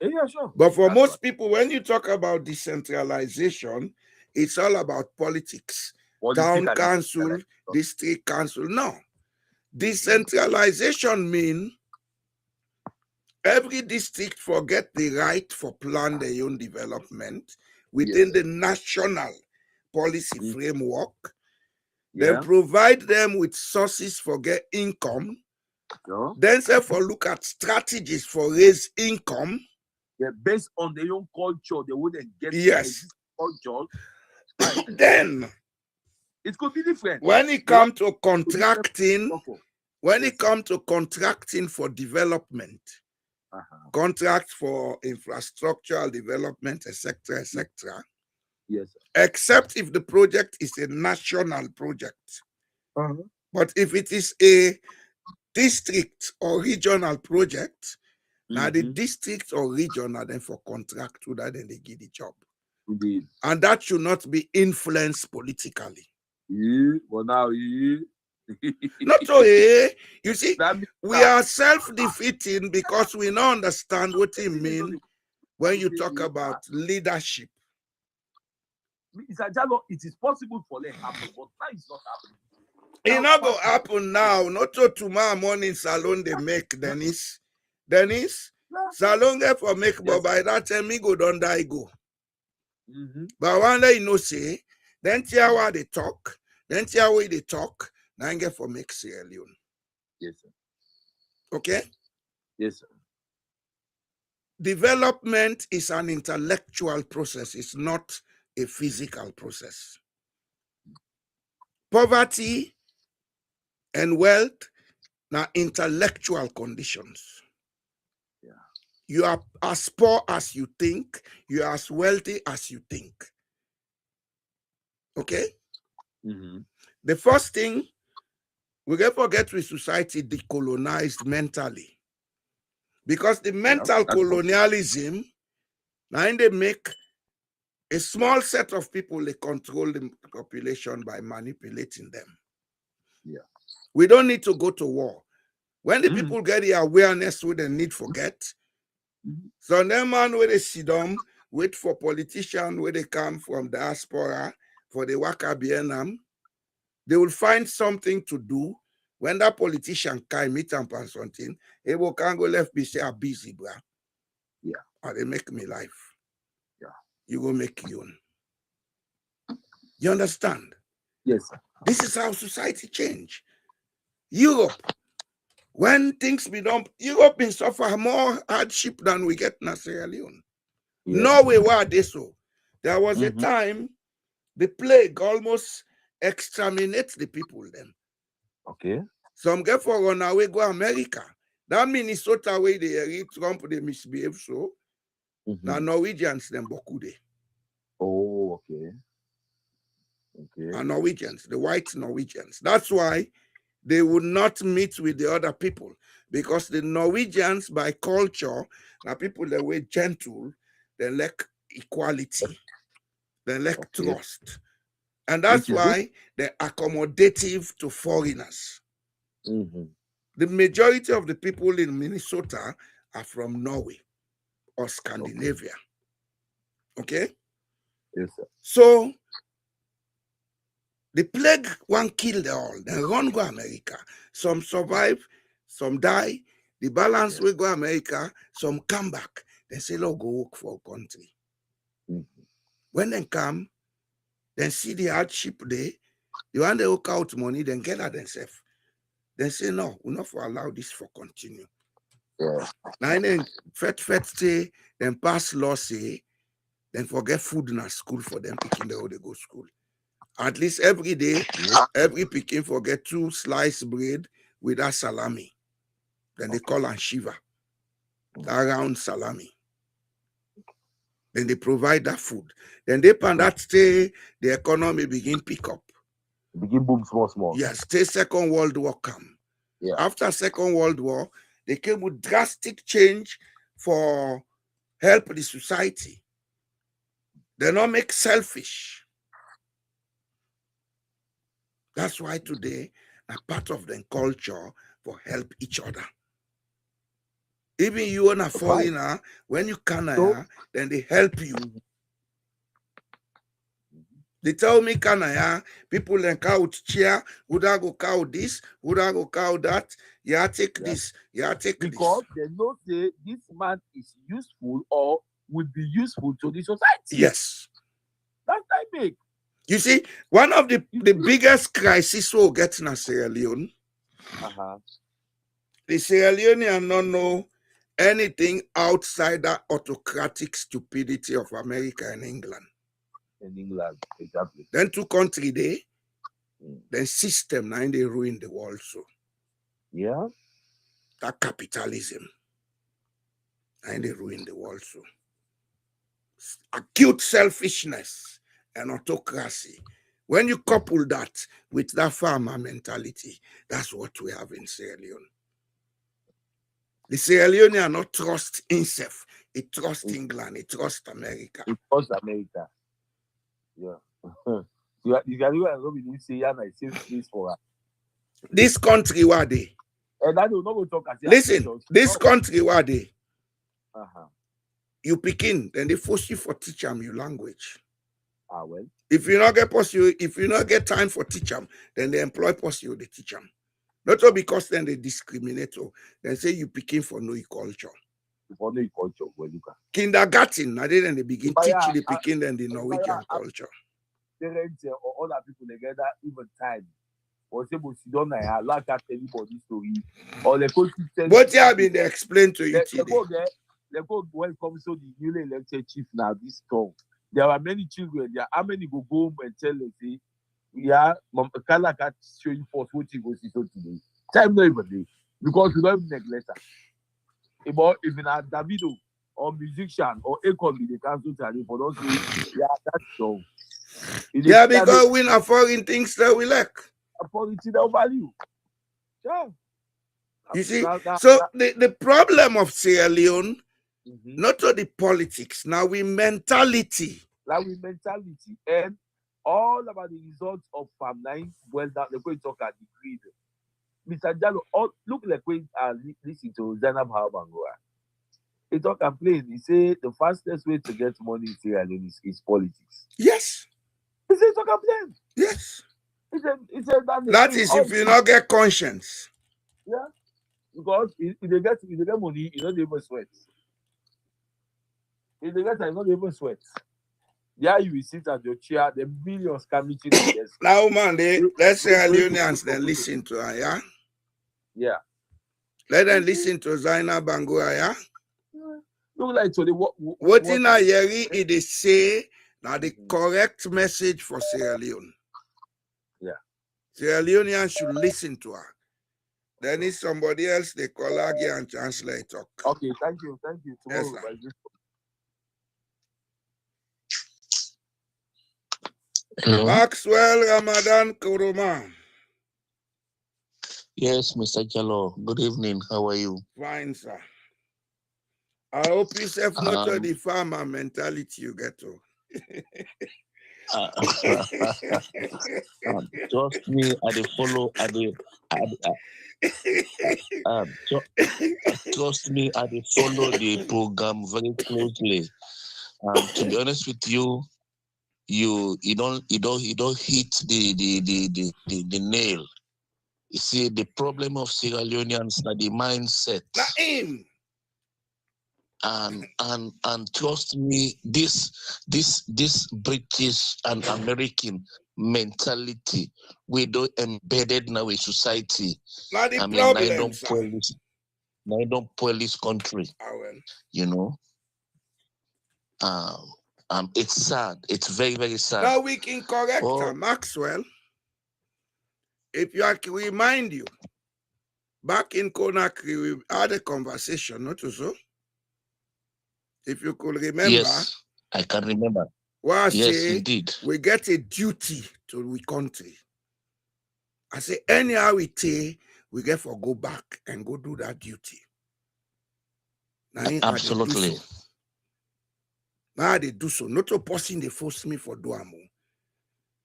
Speaker 4: Yeah, sure.
Speaker 2: But for most people, when you talk about decentralization, it's all about politics. Town council, district council. No. Decentralization means every district forget the right for plan their own development within the national policy framework. Then provide them with sources for get income. Then say for look at strategies for raise income.
Speaker 4: Yeah, based on their own culture, they wouldn't get culture.
Speaker 2: Then
Speaker 4: it could be different.
Speaker 2: When it comes to contracting, for development, contract for infrastructural development, etc., etc.
Speaker 4: Yes, sir.
Speaker 2: Except if the project is a national project. But if it is a district or regional project, now the district or region are then for contract to that, then they give the job.
Speaker 4: Indeed.
Speaker 2: And that should not be influenced politically.
Speaker 4: Well, now,
Speaker 2: not so, you see, we are self-defeating because we don't understand what it means when you talk about leadership.
Speaker 4: It is possible for them to happen, but now it's not happening.
Speaker 2: It not go happen now. Not to tomorrow morning salon they make, Dennis. Salon get for make, but by that time me go don't die go. But one day you know say, then tell what they talk, then tell way they talk, now get for make Sierra Leone.
Speaker 4: Yes, sir.
Speaker 2: Okay?
Speaker 4: Yes, sir.
Speaker 2: Development is an intellectual process, it's not a physical process. Poverty and wealth now intellectual conditions.
Speaker 4: Yeah.
Speaker 2: You are as poor as you think, you are as wealthy as you think. Okay? The first thing we get forget with society decolonized mentally. Because the mental colonialism, now they make a small set of people, they control the population by manipulating them.
Speaker 4: Yeah.
Speaker 2: We don't need to go to war. When the people get the awareness what they need forget, so them man where they sit down, wait for politicians where they come from diaspora, for the Waka Bienam, they will find something to do. When that politician can meet them or something, they will can't go left be say, I'm busy, bro.
Speaker 4: Yeah.
Speaker 2: Or they make me life.
Speaker 4: Yeah.
Speaker 2: You go make you own. You understand?
Speaker 4: Yes, sir.
Speaker 2: This is how society change. Europe, when things be done, Europe been suffer more hardship than we get in Sierra Leone. Yeah. Norway, where they so? There was a time the plague almost exterminates the people then.
Speaker 4: Okay.
Speaker 2: Some get for run away, go America. That Minnesota way they Trump, they misbehave so. Now Norwegians, them boku de.
Speaker 4: Oh, okay. Okay.
Speaker 2: And Norwegians, the white Norwegians. That's why they would not meet with the other people. Because the Norwegians, by culture, are people that were gentle, they lack equality, they lack trust. And that's why they're accommodative to foreigners. The majority of the people in Minnesota are from Norway or Scandinavia. Okay?
Speaker 4: Yes, sir.
Speaker 2: So the plague one kill them all. Then run go America. Some survive, some die. The balance will go America. Some come back. They say, "Look, go work for a country." When they come, then see the hardship there. The one they work out money, then get at themselves. They say, "No, we're not for allow this for continue."
Speaker 4: Yeah.
Speaker 2: Now then, fet say, then pass law say, then forget food in a school for them picking the way they go school. At least every day, every picking forget 2 sliced bread with a salami. Then they call and shiva. That round salami. Then they provide that food. Then they pan that stay, the economy begin pick up.
Speaker 4: Begin boom small.
Speaker 2: Yes, stay Second World War come.
Speaker 4: Yeah.
Speaker 2: After Second World War, they came with drastic change for help the society. They not make selfish. That's why today, a part of the culture for help each other. Even you and a foreigner, when you can, then they help you. They tell me, people then count chair, would I go count this, would I go count that? Yeah, take this, yeah, take
Speaker 4: because
Speaker 2: this.
Speaker 4: They know say this man is useful or would be useful to the society.
Speaker 2: Yes.
Speaker 4: That's I make.
Speaker 2: You see, one of the biggest crises we'll get in Sierra Leone, the Sierra Leoneans don't know anything outside that autocratic stupidity of America and England.
Speaker 4: In England, exactly.
Speaker 2: Then 2 countries there, then system now they ruin the world. So
Speaker 4: yeah,
Speaker 2: that capitalism and they ruin the world. So acute selfishness and autocracy. When you couple that with that farmer mentality, that's what we have in Sierra Leone. The Sierra Leone are not trust himself. It trust England. It trust America.
Speaker 4: It trust America. Yeah. You can even say I save space for her.
Speaker 2: This country where they?
Speaker 4: And I don't know what talk.
Speaker 2: Listen, this country where they?
Speaker 4: Uh-huh.
Speaker 2: You picking, then they force you for teach them your language.
Speaker 4: Well.
Speaker 2: If you not get time for teach them, then they employ you to teach them. Not all because then they discriminate or then say you picking for no culture.
Speaker 4: For no culture, well, you can.
Speaker 2: Kindergarten, now then they begin teaching the picking then the Norwegian culture.
Speaker 4: Parents or other people together even time. Or say, but you don't know, like that anybody story. Or the coach said,
Speaker 2: what you have been explained to you today?
Speaker 4: They go when it comes to the newly elected chief now this term. There are many children. There how many go home and tell them say, yeah, Kala can't show you first what you go see so today. Time not even day because you don't even neglect her. But if you are Davido or musician or Akon, they cancel to for don't say, yeah, that's so.
Speaker 2: Yeah, because we are foreign things that we lack.
Speaker 4: Authority that value. Yeah.
Speaker 2: You see, so the problem of Sierra Leone, not to the politics, now we mentality.
Speaker 4: Like we mentality and all about the results of Farm 9, well, that they're going to talk at the grid. Mr. Jallo, look like when listen to Zainab Bangura. He talk and plain. He say the fastest way to get money in Sierra Leone is politics.
Speaker 2: Yes.
Speaker 4: He said talk and plain.
Speaker 2: Yes.
Speaker 4: He said
Speaker 2: that is if you not get conscience.
Speaker 4: Yeah. Because if they get money, you don't even sweat. If they get time, you don't even sweat. Yeah, you will sit at your chair, the millions coming to the
Speaker 2: now, man, let's say Leoneans then listen to her, yeah?
Speaker 4: Yeah.
Speaker 2: Let them listen to Zainab Bangura, yeah?
Speaker 4: Look like so
Speaker 2: what in a yeri they say now the correct message for Sierra Leone.
Speaker 4: Yeah.
Speaker 2: Sierra Leoneans should listen to her. Then if somebody else they call her again and translate talk.
Speaker 4: Okay, thank you.
Speaker 2: Yes, Maxwell Ramadan Kuruma.
Speaker 5: Yes, Mr. Jallo. Good evening. How are you?
Speaker 2: Fine, sir. I hope you have not the farmer mentality you get to.
Speaker 5: Trust me, I follow. Trust me, I follow the program very closely. To be honest with you, you don't hit the nail. You see, the problem of Sierra Leoneans na the mindset. And trust me, this British and American mentality we don't embedded in our society.
Speaker 2: I don't
Speaker 5: police country.
Speaker 2: Well.
Speaker 5: You know. It's sad. It's very, very sad.
Speaker 2: Now we can correct
Speaker 5: Oh.
Speaker 2: Maxwell. If you can remind you, back in Conakry, we had a conversation, not so? If you could remember.
Speaker 5: Yes, I can remember.
Speaker 2: Well, I
Speaker 5: Yes,
Speaker 2: say,
Speaker 5: indeed.
Speaker 2: we get a duty to the country. I say, anyhow we take, we get for go back and go do that duty. Now,
Speaker 5: Absolutely.
Speaker 2: Now they do so. Not a person they force me for doamo.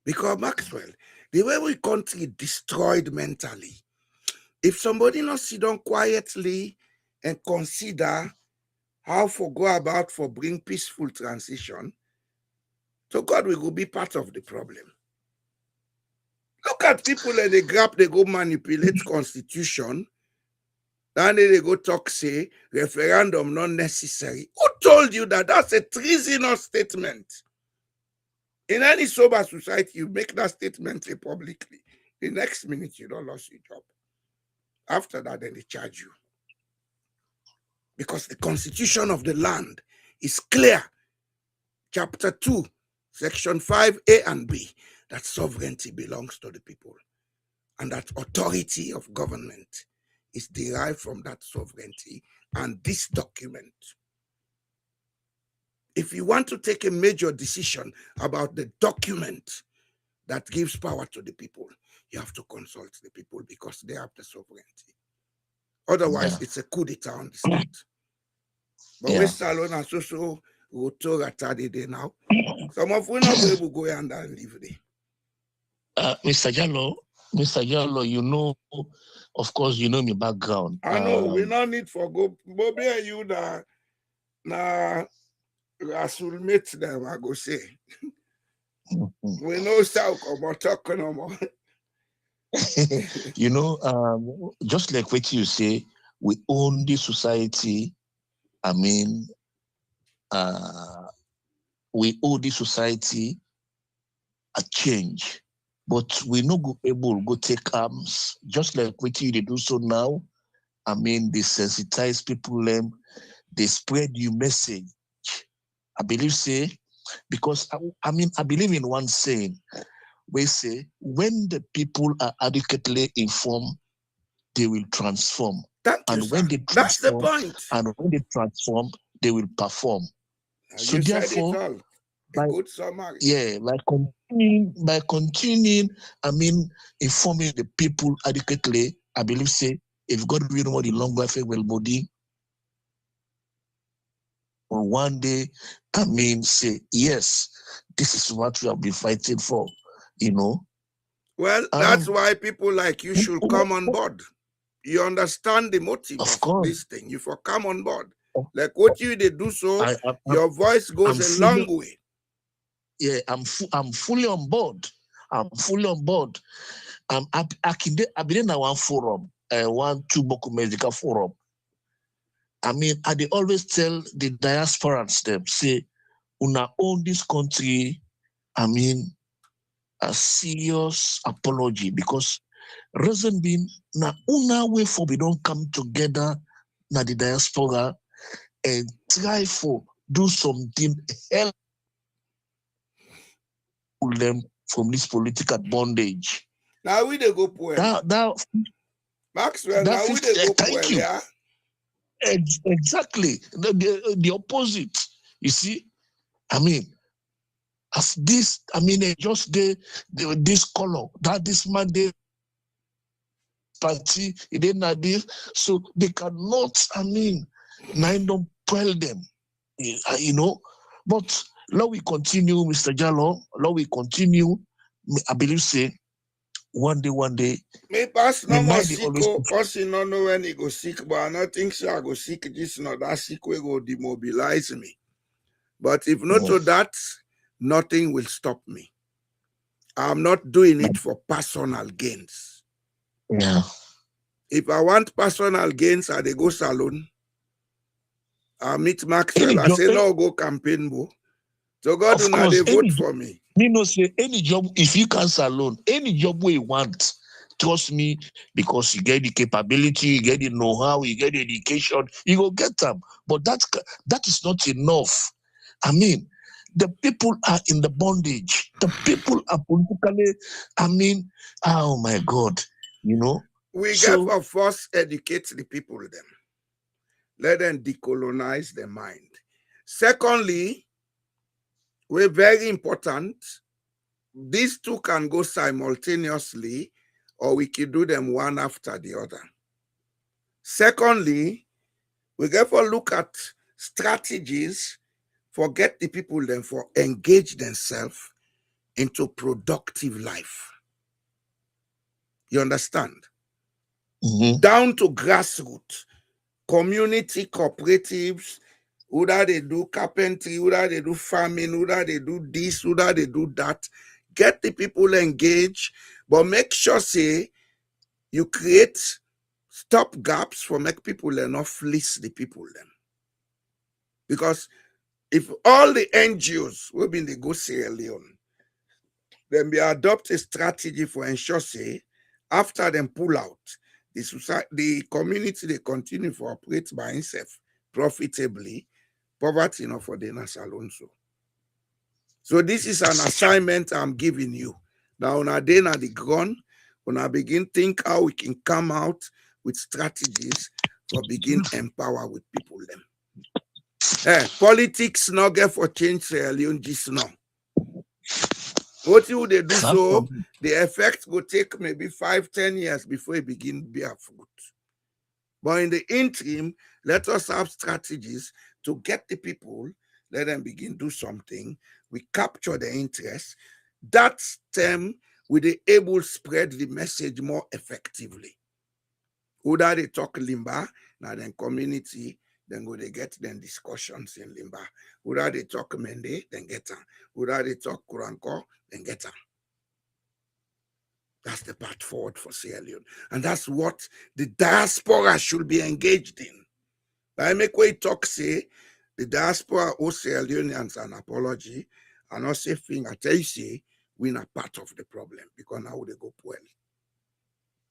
Speaker 2: Because Maxwell, the way we country destroyed mentally, if somebody not sit down quietly and consider how for go about for bring peaceful transition, so God will be part of the problem. Look at people and they grab, they go manipulate constitution. Then they go talk, say, referendum not necessary. Who told you that? That's a treasonous statement. In any sober society, you make that statement publicly. The next minute, you don't lose your job. After that, then they charge you. Because the constitution of the land is clear. Chapter 2, section 5A and B, that sovereignty belongs to the people. And that authority of government is derived from that sovereignty and this document. If you want to take a major decision about the document that gives power to the people, you have to consult the people because they have the sovereignty. Otherwise, it's a coup d'etat on the state. But we Salon and so Roto Ratadi now. Some of we not able to go and live there.
Speaker 5: Mr. Jallo, you know, of course, you know my background.
Speaker 2: I know, we not need for go. Bobby and you na Rasul them, I go say. We know South or talk no more.
Speaker 5: You know, just like what you say, we own the society. I mean, we owe the society a change, but we not go able to go take arms, just like what you do so now. I mean, they sensitize people, they spread your message. I believe, say, because I believe in one saying, we say, when the people are adequately informed, they will transform. When they transform,
Speaker 2: that's the point.
Speaker 5: And when they transform, they will perform. So therefore, by continuing, I mean, informing the people adequately, I believe, say, if God will know the longer effect will body, or one day, I mean, say, yes, this is what we have been fighting for, you know.
Speaker 2: Well, that's why people like you should come on board. You understand the motive of this thing. You for come on board. Like what you they do so, your voice goes a long way.
Speaker 5: Yeah, I'm fully on board. I'm fully on board. I've been in one forum, two Boku Medical forum. I mean, they always tell the diasporans them, say, una own this country, I mean, a serious apology because reason being, na una way for we don't come together na the diaspora and try for do something help them from this political bondage.
Speaker 2: Now we they go poor. Maxwell, now we they go poor, yeah?
Speaker 5: Exactly. The opposite. You see, I mean, as this, I mean, just this color, that this man, they party, it didn't have this, so they cannot, I mean, don't tell them, you know. But now we continue, Mr. Jallo, now we continue, I believe, say, one day.
Speaker 2: Me pass no more sick, person not know when he go sick, but I not think so I go sick, this not that sick will go demobilize me. But if not to that, nothing will stop me. I'm not doing it for personal gains.
Speaker 5: Yeah.
Speaker 2: If I want personal gains, I they go salon. I meet Maxwell. I say, no, go campaign, bo. So God do not they vote for me.
Speaker 5: Me no say any job, if you can salon, any job we want, trust me, because you get the capability, you get the know-how, you get the education, you go get them. But that is not enough. I mean, The people are in the bondage. The people are politically, oh my God,
Speaker 2: We
Speaker 5: So,
Speaker 2: therefore first educate the people then. Let them decolonize their mind. Secondly, we're very important. These two can go simultaneously, or we can do them one after the other. Secondly, we therefore look at strategies for get the people then for engage themselves into productive life. You understand? Down to grassroots, community cooperatives, whether they do carpentry, whether they do farming, whether they do this, whether they do that. Get the people engaged, but make sure, say, you create stop gaps for make people not fleece the people then. Because if all the NGOs will be in the go Sierra Leone, then we adopt a strategy for ensure, say, after them pull out, the society, the community, they continue to operate by itself profitably, poverty not for the alone. So this is an assignment I'm giving you. Now on a day na the ground, when I begin think how we can come out with strategies for begin empower with people them. Politics not get for change Sierra Leone just now. What you they do so, the effect will take maybe 5-10 years before it begin bear fruit. But in the interim, let us have strategies to get the people, let them begin do something. We capture the interest. That's them we be able to spread the message more effectively. Whether they talk Limba, now then community, then go they get them discussions in Limba. Whether they talk Mende, then get them. Whether they talk Kuranko, then get them. That's the path forward for Sierra Leone. And that's what the diaspora should be engaged in. I make way talk say, the diaspora owe Sierra Leoneans an apology, and also thing I tell you say, we're not part of the problem, because now they go well.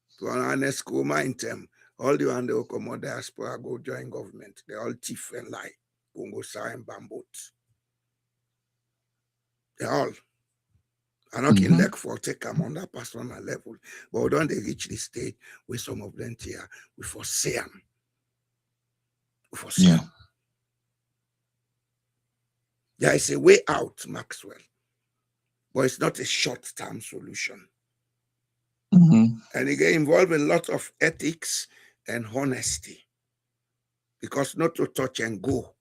Speaker 2: So honest in term, all the one they will come out diaspora go join government. They all thief and lie. Congo sign bamboo. They all. I not can like for take them on that personal level, but don't they reach the stage where some of them here we foresee them. We foresee them. There is a way out, Maxwell, but it's not a short-term solution. And it get involved a lot of ethics and honesty, because not to touch and go.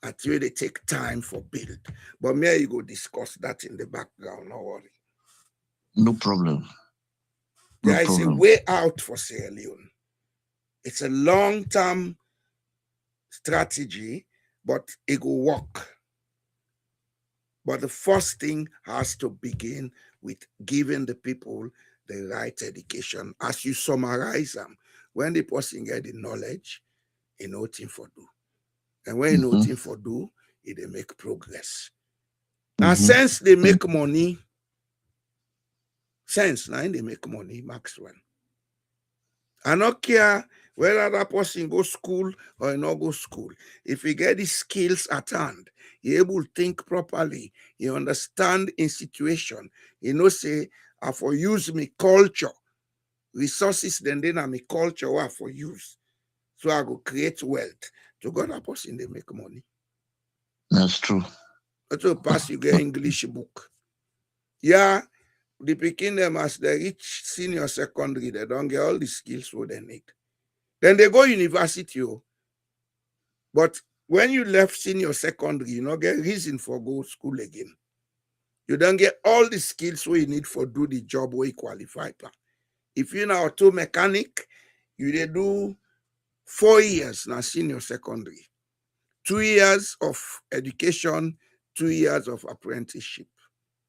Speaker 2: Until they take time for build. But may you go discuss that in the background, no worry.
Speaker 5: No problem.
Speaker 2: There is a way out for Sierra Leone. It's a long-term strategy, but it will work. But the first thing has to begin with giving the people the right education. As you summarize them, when the person get the knowledge, he know thing for do. And when he know thing for do, they make progress. Now, since they make money, they make money, Maxwell. I don't care whether that person go school or not go school. If he get the skills at hand, he able to think properly, he understand in situation, he know say, I for use me culture, resources then me culture what for use. So I go create wealth. To go that person, they make money.
Speaker 5: That's true.
Speaker 2: To pass, you get English book. Yeah, the picking them as they reach senior secondary, they don't get all the skills what they need. Then they go university. But when you left senior secondary, you don't get reason for go school again. You don't get all the skills what you need for do the job where you qualify for. If you're an auto mechanic, you they do 4 years now senior secondary. 2 years of education, 2 years of apprenticeship.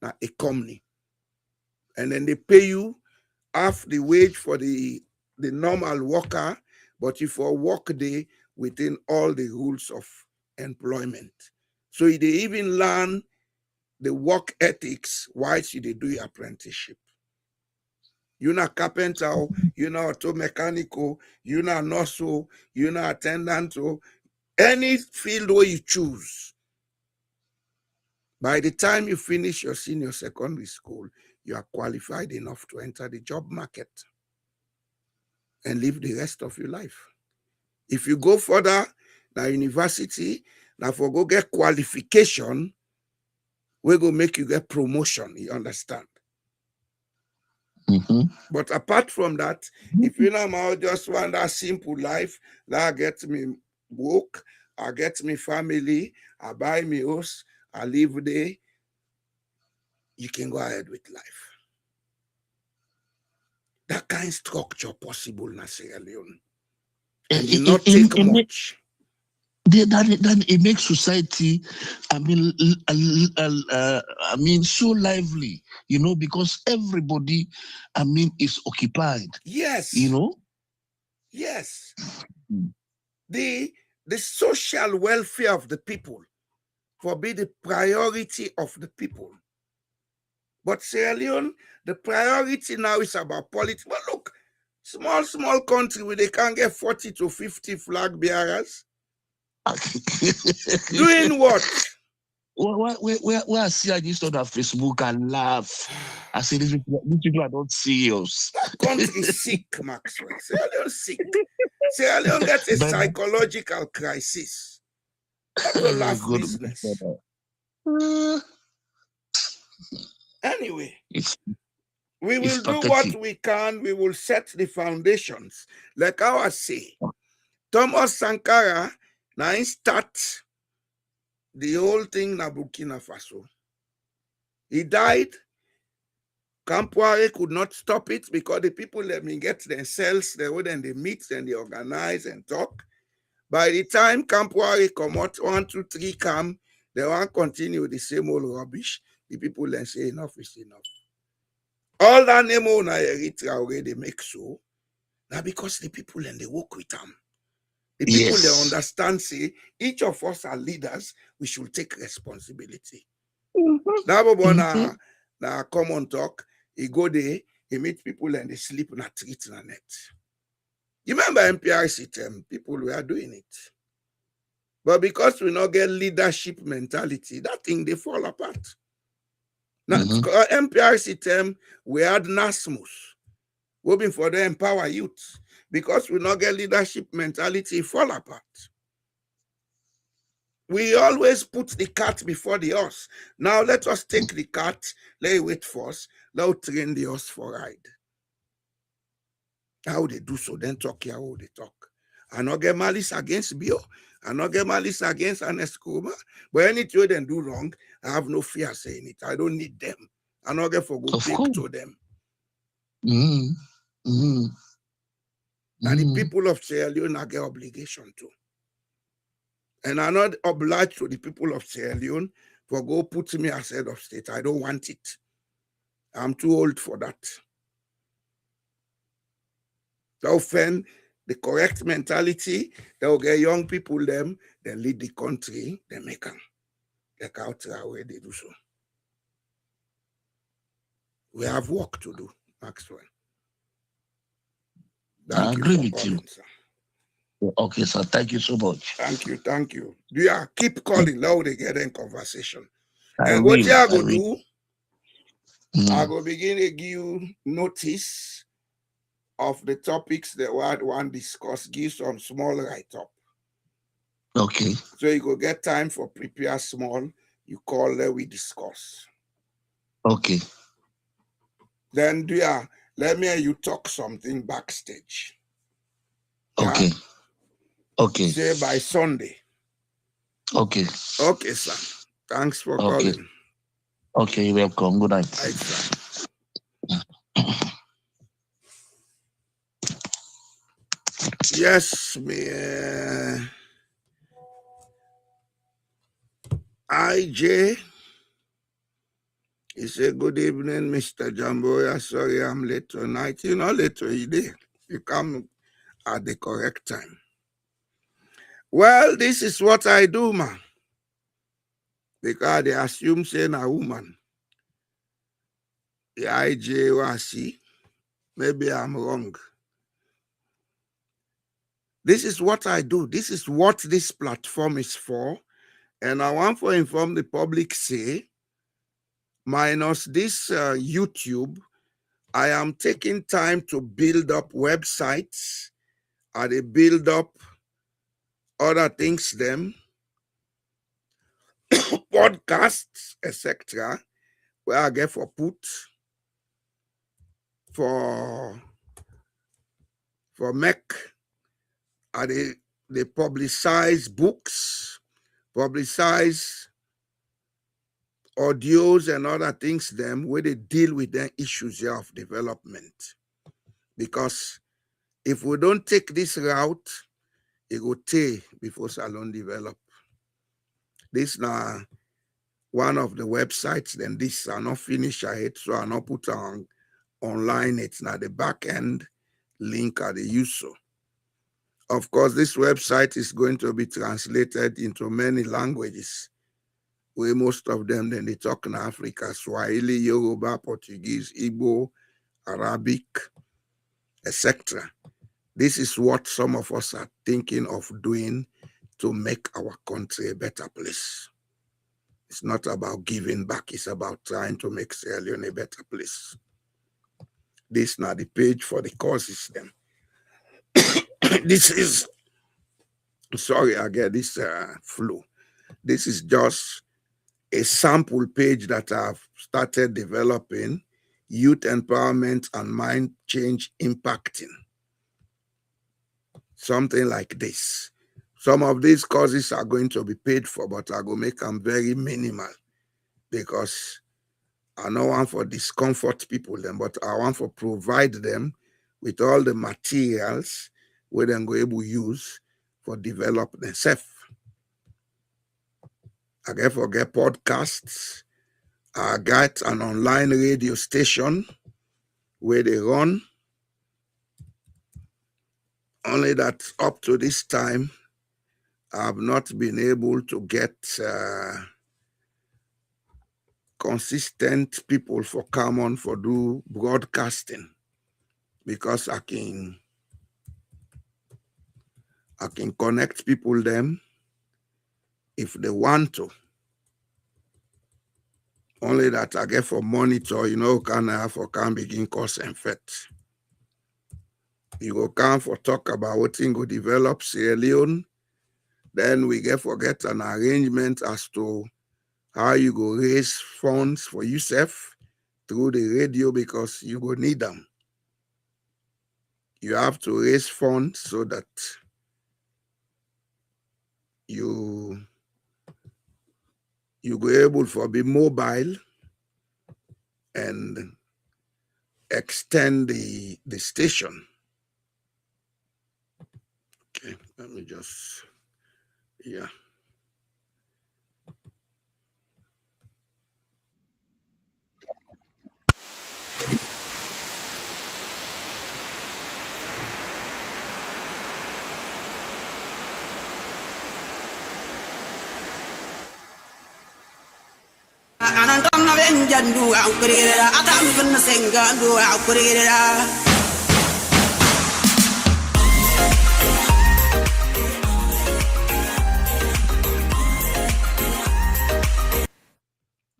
Speaker 2: Now a company. And then they pay you half the wage for the normal worker, but if for work day within all the rules of employment. So they even learn the work ethics whilst they do your apprenticeship. You're not carpenter, you're not auto mechanical, you're not nurse, you're not attendant, any field where you choose. By the time you finish your senior secondary school, you are qualified enough to enter the job market and live the rest of your life. If you go further, now university, now for go get qualification, we go make you get promotion, you understand? But apart from that, if you know just want that simple life, that get me work, I get me family, I buy me house, I live there, you can go ahead with life. That kind of structure possible in Sierra Leone. And it not take much.
Speaker 5: Then it makes society, I mean, so lively, you know, because everybody, I mean, is occupied.
Speaker 2: Yes.
Speaker 5: You know?
Speaker 2: Yes. The social welfare of the people for be the priority of the people. But Sierra Leone, the priority now is about politics. But look, small country where they can get 40 to 50 flag bearers. Doing what?
Speaker 5: Where I see I just on Facebook and laugh. I say these people are not serious.
Speaker 2: That country is sick, Maxwell. Sierra Leone sick. Sierra Leone gets a psychological crisis. Not a laugh business. Anyway, we will do what we can. We will set the foundations. Like I was saying, Thomas Sankara now start the whole thing na Burkina Faso. He died. Kampuare could not stop it because the people let me get themselves, they wouldn't they meet and they organize and talk. By the time Kampuare come out 1, 2, 3 come, they won't continue the same old rubbish. The people then say enough is enough. All that name on Eritrea already make so. Now because the people and they work with them. The people they understand say each of us are leaders, we should take responsibility. Now na common talk, he go there, he meet people and they sleep in a treat in a net. You remember MPRC term, people were doing it. But because we not get leadership mentality, that thing they fall apart. Now MPRC term, we had NASMUS, hoping for the empower youth. Because we not get leadership mentality, fall apart. We always put the cat before the horse. Now let us take the cat, let it wait for us, let us train the horse for ride. How they do so, then talk here how they talk. I not get malice against Bio, I not get malice against Anescoma, but anything they do wrong, I have no fear saying it. I don't need them. I not get for go big to them. And the people of Sierra Leone I get obligation to. And I'm not obliged to the people of Sierra Leone for go put me as head of state. I don't want it. I'm too old for that. So often, the correct mentality, they'll get young people them, they lead the country, they make them. Like out where they do so. We have work to do, Maxwell.
Speaker 5: I agree with you. Sir. Okay, sir. Thank you so much.
Speaker 2: Thank you. Do you keep calling now they get in conversation.
Speaker 5: I
Speaker 2: go
Speaker 5: do.
Speaker 2: I go begin to give you notice of the topics that we want discuss, give some small write-up.
Speaker 5: Okay.
Speaker 2: So you go get time for prepare small, you call there, we discuss.
Speaker 5: Okay.
Speaker 2: Then let me hear you talk something backstage.
Speaker 5: Okay. Yeah? Okay.
Speaker 2: Say by Sunday.
Speaker 5: Okay.
Speaker 2: Okay, sir. Thanks for calling.
Speaker 5: Okay, you're welcome. Good night.
Speaker 2: Thanks, sir. Yes, me. IJ. He said, good evening, Mr. Jamboya. Sorry, I'm late tonight. You know, late today. You come at the correct time. Well, this is what I do, man. Because they assume saying a woman. The IJWC. Maybe I'm wrong. This is what I do. This is what this platform is for. And I want to inform the public, say, minus this YouTube, I am taking time to build up websites. I build up other things, them, podcasts, etc., where I get for put for make. They publicize books, publicize audios and other things, them, where they deal with the issues here of development. Because if we don't take this route, it will take before Salon develop. This now one of the websites, then this are not finished yet, so I not put on online. It's now the back end link at the user. Of course, this website is going to be translated into many languages, where most of them then they talk in Africa: Swahili, Yoruba, Portuguese, Igbo, Arabic, etc. This is what some of us are thinking of doing to make our country a better place. It's not about giving back, it's about trying to make Sierra Leone a better place. This is not the page for the core system. This is, sorry, I get this flu. This is just a sample page that I've started developing: youth empowerment and mind change impacting. Something like this. Some of these courses are going to be paid for, but I go make them very minimal, because I don't want for discomfort people them, but I want for provide them with all the materials where they go able use for develop themselves. I get podcasts. I got an online radio station where they run. Only that up to this time, I've not been able to get consistent people for come on for do broadcasting, because I can connect people them if they want to. Only that I get for monitor, can begin cause and effect. You go come for talk about what thing go develop Sierra Leone, then we get an arrangement as to how you go raise funds for yourself through the radio, because you go need them. You have to raise funds so that you go able for be mobile and extend the station. Okay, let me just, yeah.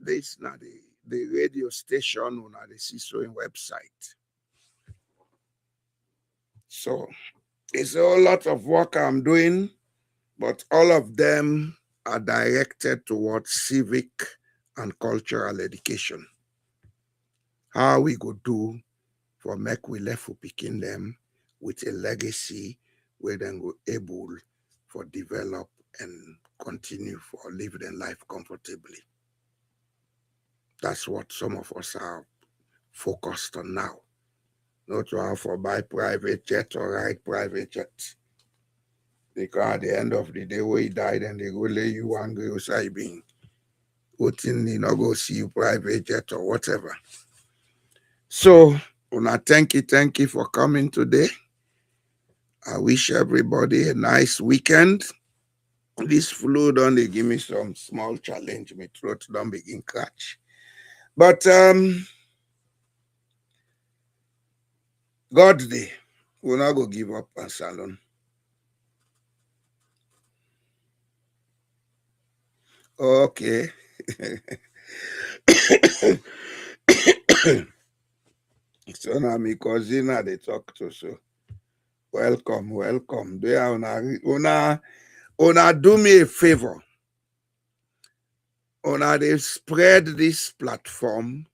Speaker 2: This is not the radio station on the CISOing website. So it's a whole lot of work I'm doing, but all of them are directed towards civic and cultural education. How we go do for make we left for picking them with a legacy where they go able for develop and continue for live their life comfortably. That's what some of us are focused on now. Not to have for buy private jet or ride private jet. Because at the end of the day, when he died and they go lay you angry outside being, wouldn't you not go see you private jet or whatever. So, Una, thank you for coming today. I wish everybody a nice weekend. This flu don't they give me some small challenge. My throat don't begin catch. But God day, we'll not go give up on Salon. Okay. So now my cousin they talk to, so welcome, welcome. They are una do me a favor. Una they spread this platform,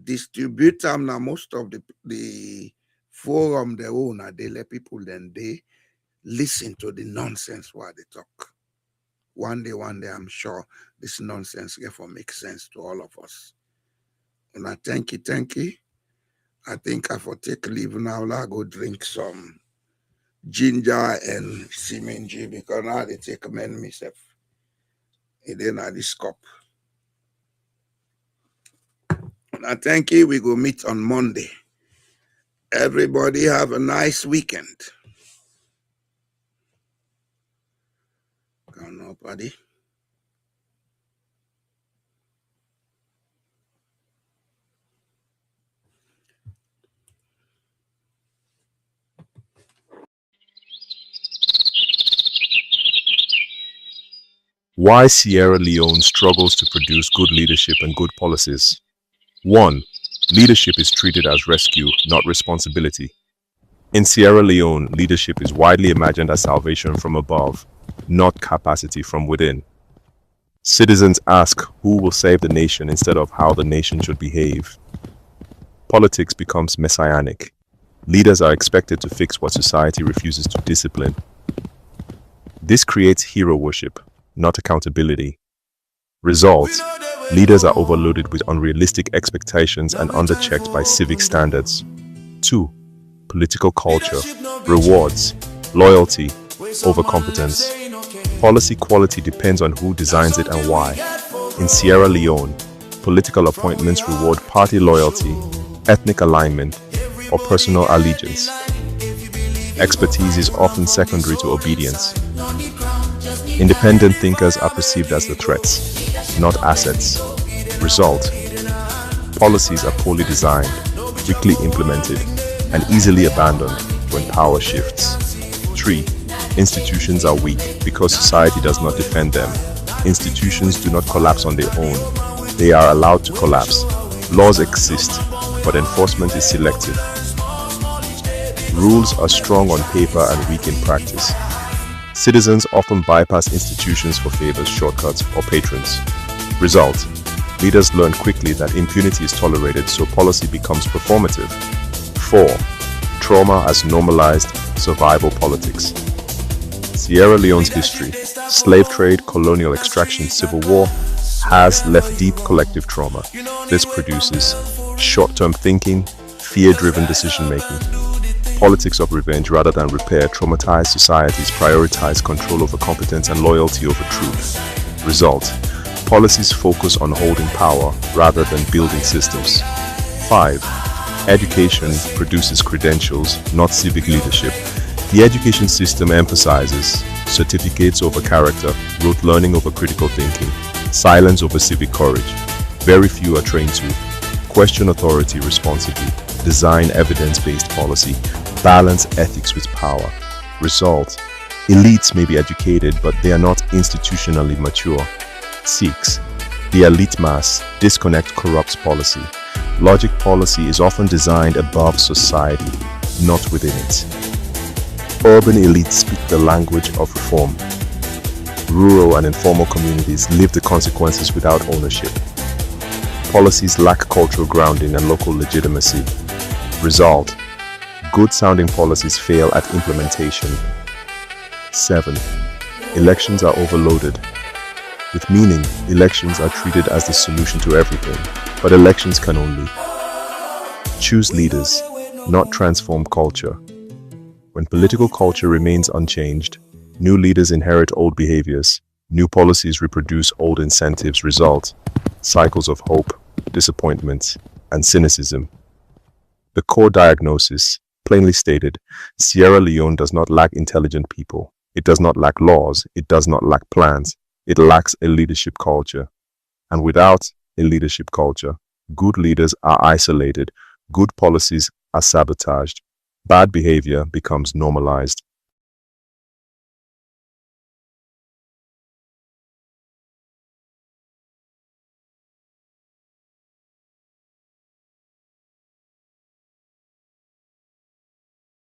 Speaker 2: distribute them now most of the forum they own, they let people then they listen to the nonsense while they talk. One day, I'm sure this nonsense therefore makes sense to all of us. Una thank you. I think I for take leave now. I go drink some ginger and siminji because now they take men myself. And then I this cup. Now thank you. We go meet on Monday. Everybody have a nice weekend. Come on, buddy.
Speaker 1: Why Sierra Leone struggles to produce good leadership and good policies. 1. Leadership is treated as rescue, not responsibility. In Sierra Leone, leadership is widely imagined as salvation from above, not capacity from within. Citizens ask who will save the nation instead of how the nation should behave. Politics becomes messianic. Leaders are expected to fix what society refuses to discipline. This creates hero worship, not accountability. Result: leaders are overloaded with unrealistic expectations and underchecked by civic standards. 2. Political culture, rewards, loyalty, overcompetence. Policy quality depends on who designs it and why. In Sierra Leone, political appointments reward party loyalty, ethnic alignment, or personal allegiance. Expertise is often secondary to obedience. Independent thinkers are perceived as the threats, not assets. Result: policies are poorly designed, weakly implemented, and easily abandoned when power shifts. 3. Institutions are weak because society does not defend them. Institutions do not collapse on their own. They are allowed to collapse. Laws exist, but enforcement is selective. Rules are strong on paper and weak in practice. Citizens often bypass institutions for favors, shortcuts, or patrons. Result: leaders learn quickly that impunity is tolerated, so policy becomes performative. 4. Trauma as normalized survival politics. Sierra Leone's history, slave trade, colonial extraction, civil war, has left deep collective trauma. This produces short-term thinking, fear-driven decision-making. Politics of revenge rather than repair traumatize societies, prioritize control over competence and loyalty over truth. Result: policies focus on holding power rather than building systems. 5. Education produces credentials, not civic leadership. The education system emphasizes certificates over character, rote learning over critical thinking, silence over civic courage. Very few are trained to question authority responsibly, design evidence-based policy, balance ethics with power. Result: elites may be educated, but they are not institutionally mature. 6. The elite mass disconnect corrupts policy. Logic policy is often designed above society, not within it. Urban elites speak the language of reform. Rural and informal communities live the consequences without ownership. Policies lack cultural grounding and local legitimacy. Result: good-sounding policies fail at implementation. 7. Elections are overloaded. With meaning, elections are treated as the solution to everything, but elections can only choose leaders, not transform culture. When political culture remains unchanged, new leaders inherit old behaviors, new policies reproduce old incentives. Result: cycles of hope, disappointment, and cynicism. The core diagnosis, plainly stated: Sierra Leone does not lack intelligent people. It does not lack laws. It does not lack plans. It lacks a leadership culture. And without a leadership culture, good leaders are isolated, good policies are sabotaged, bad behavior becomes normalized.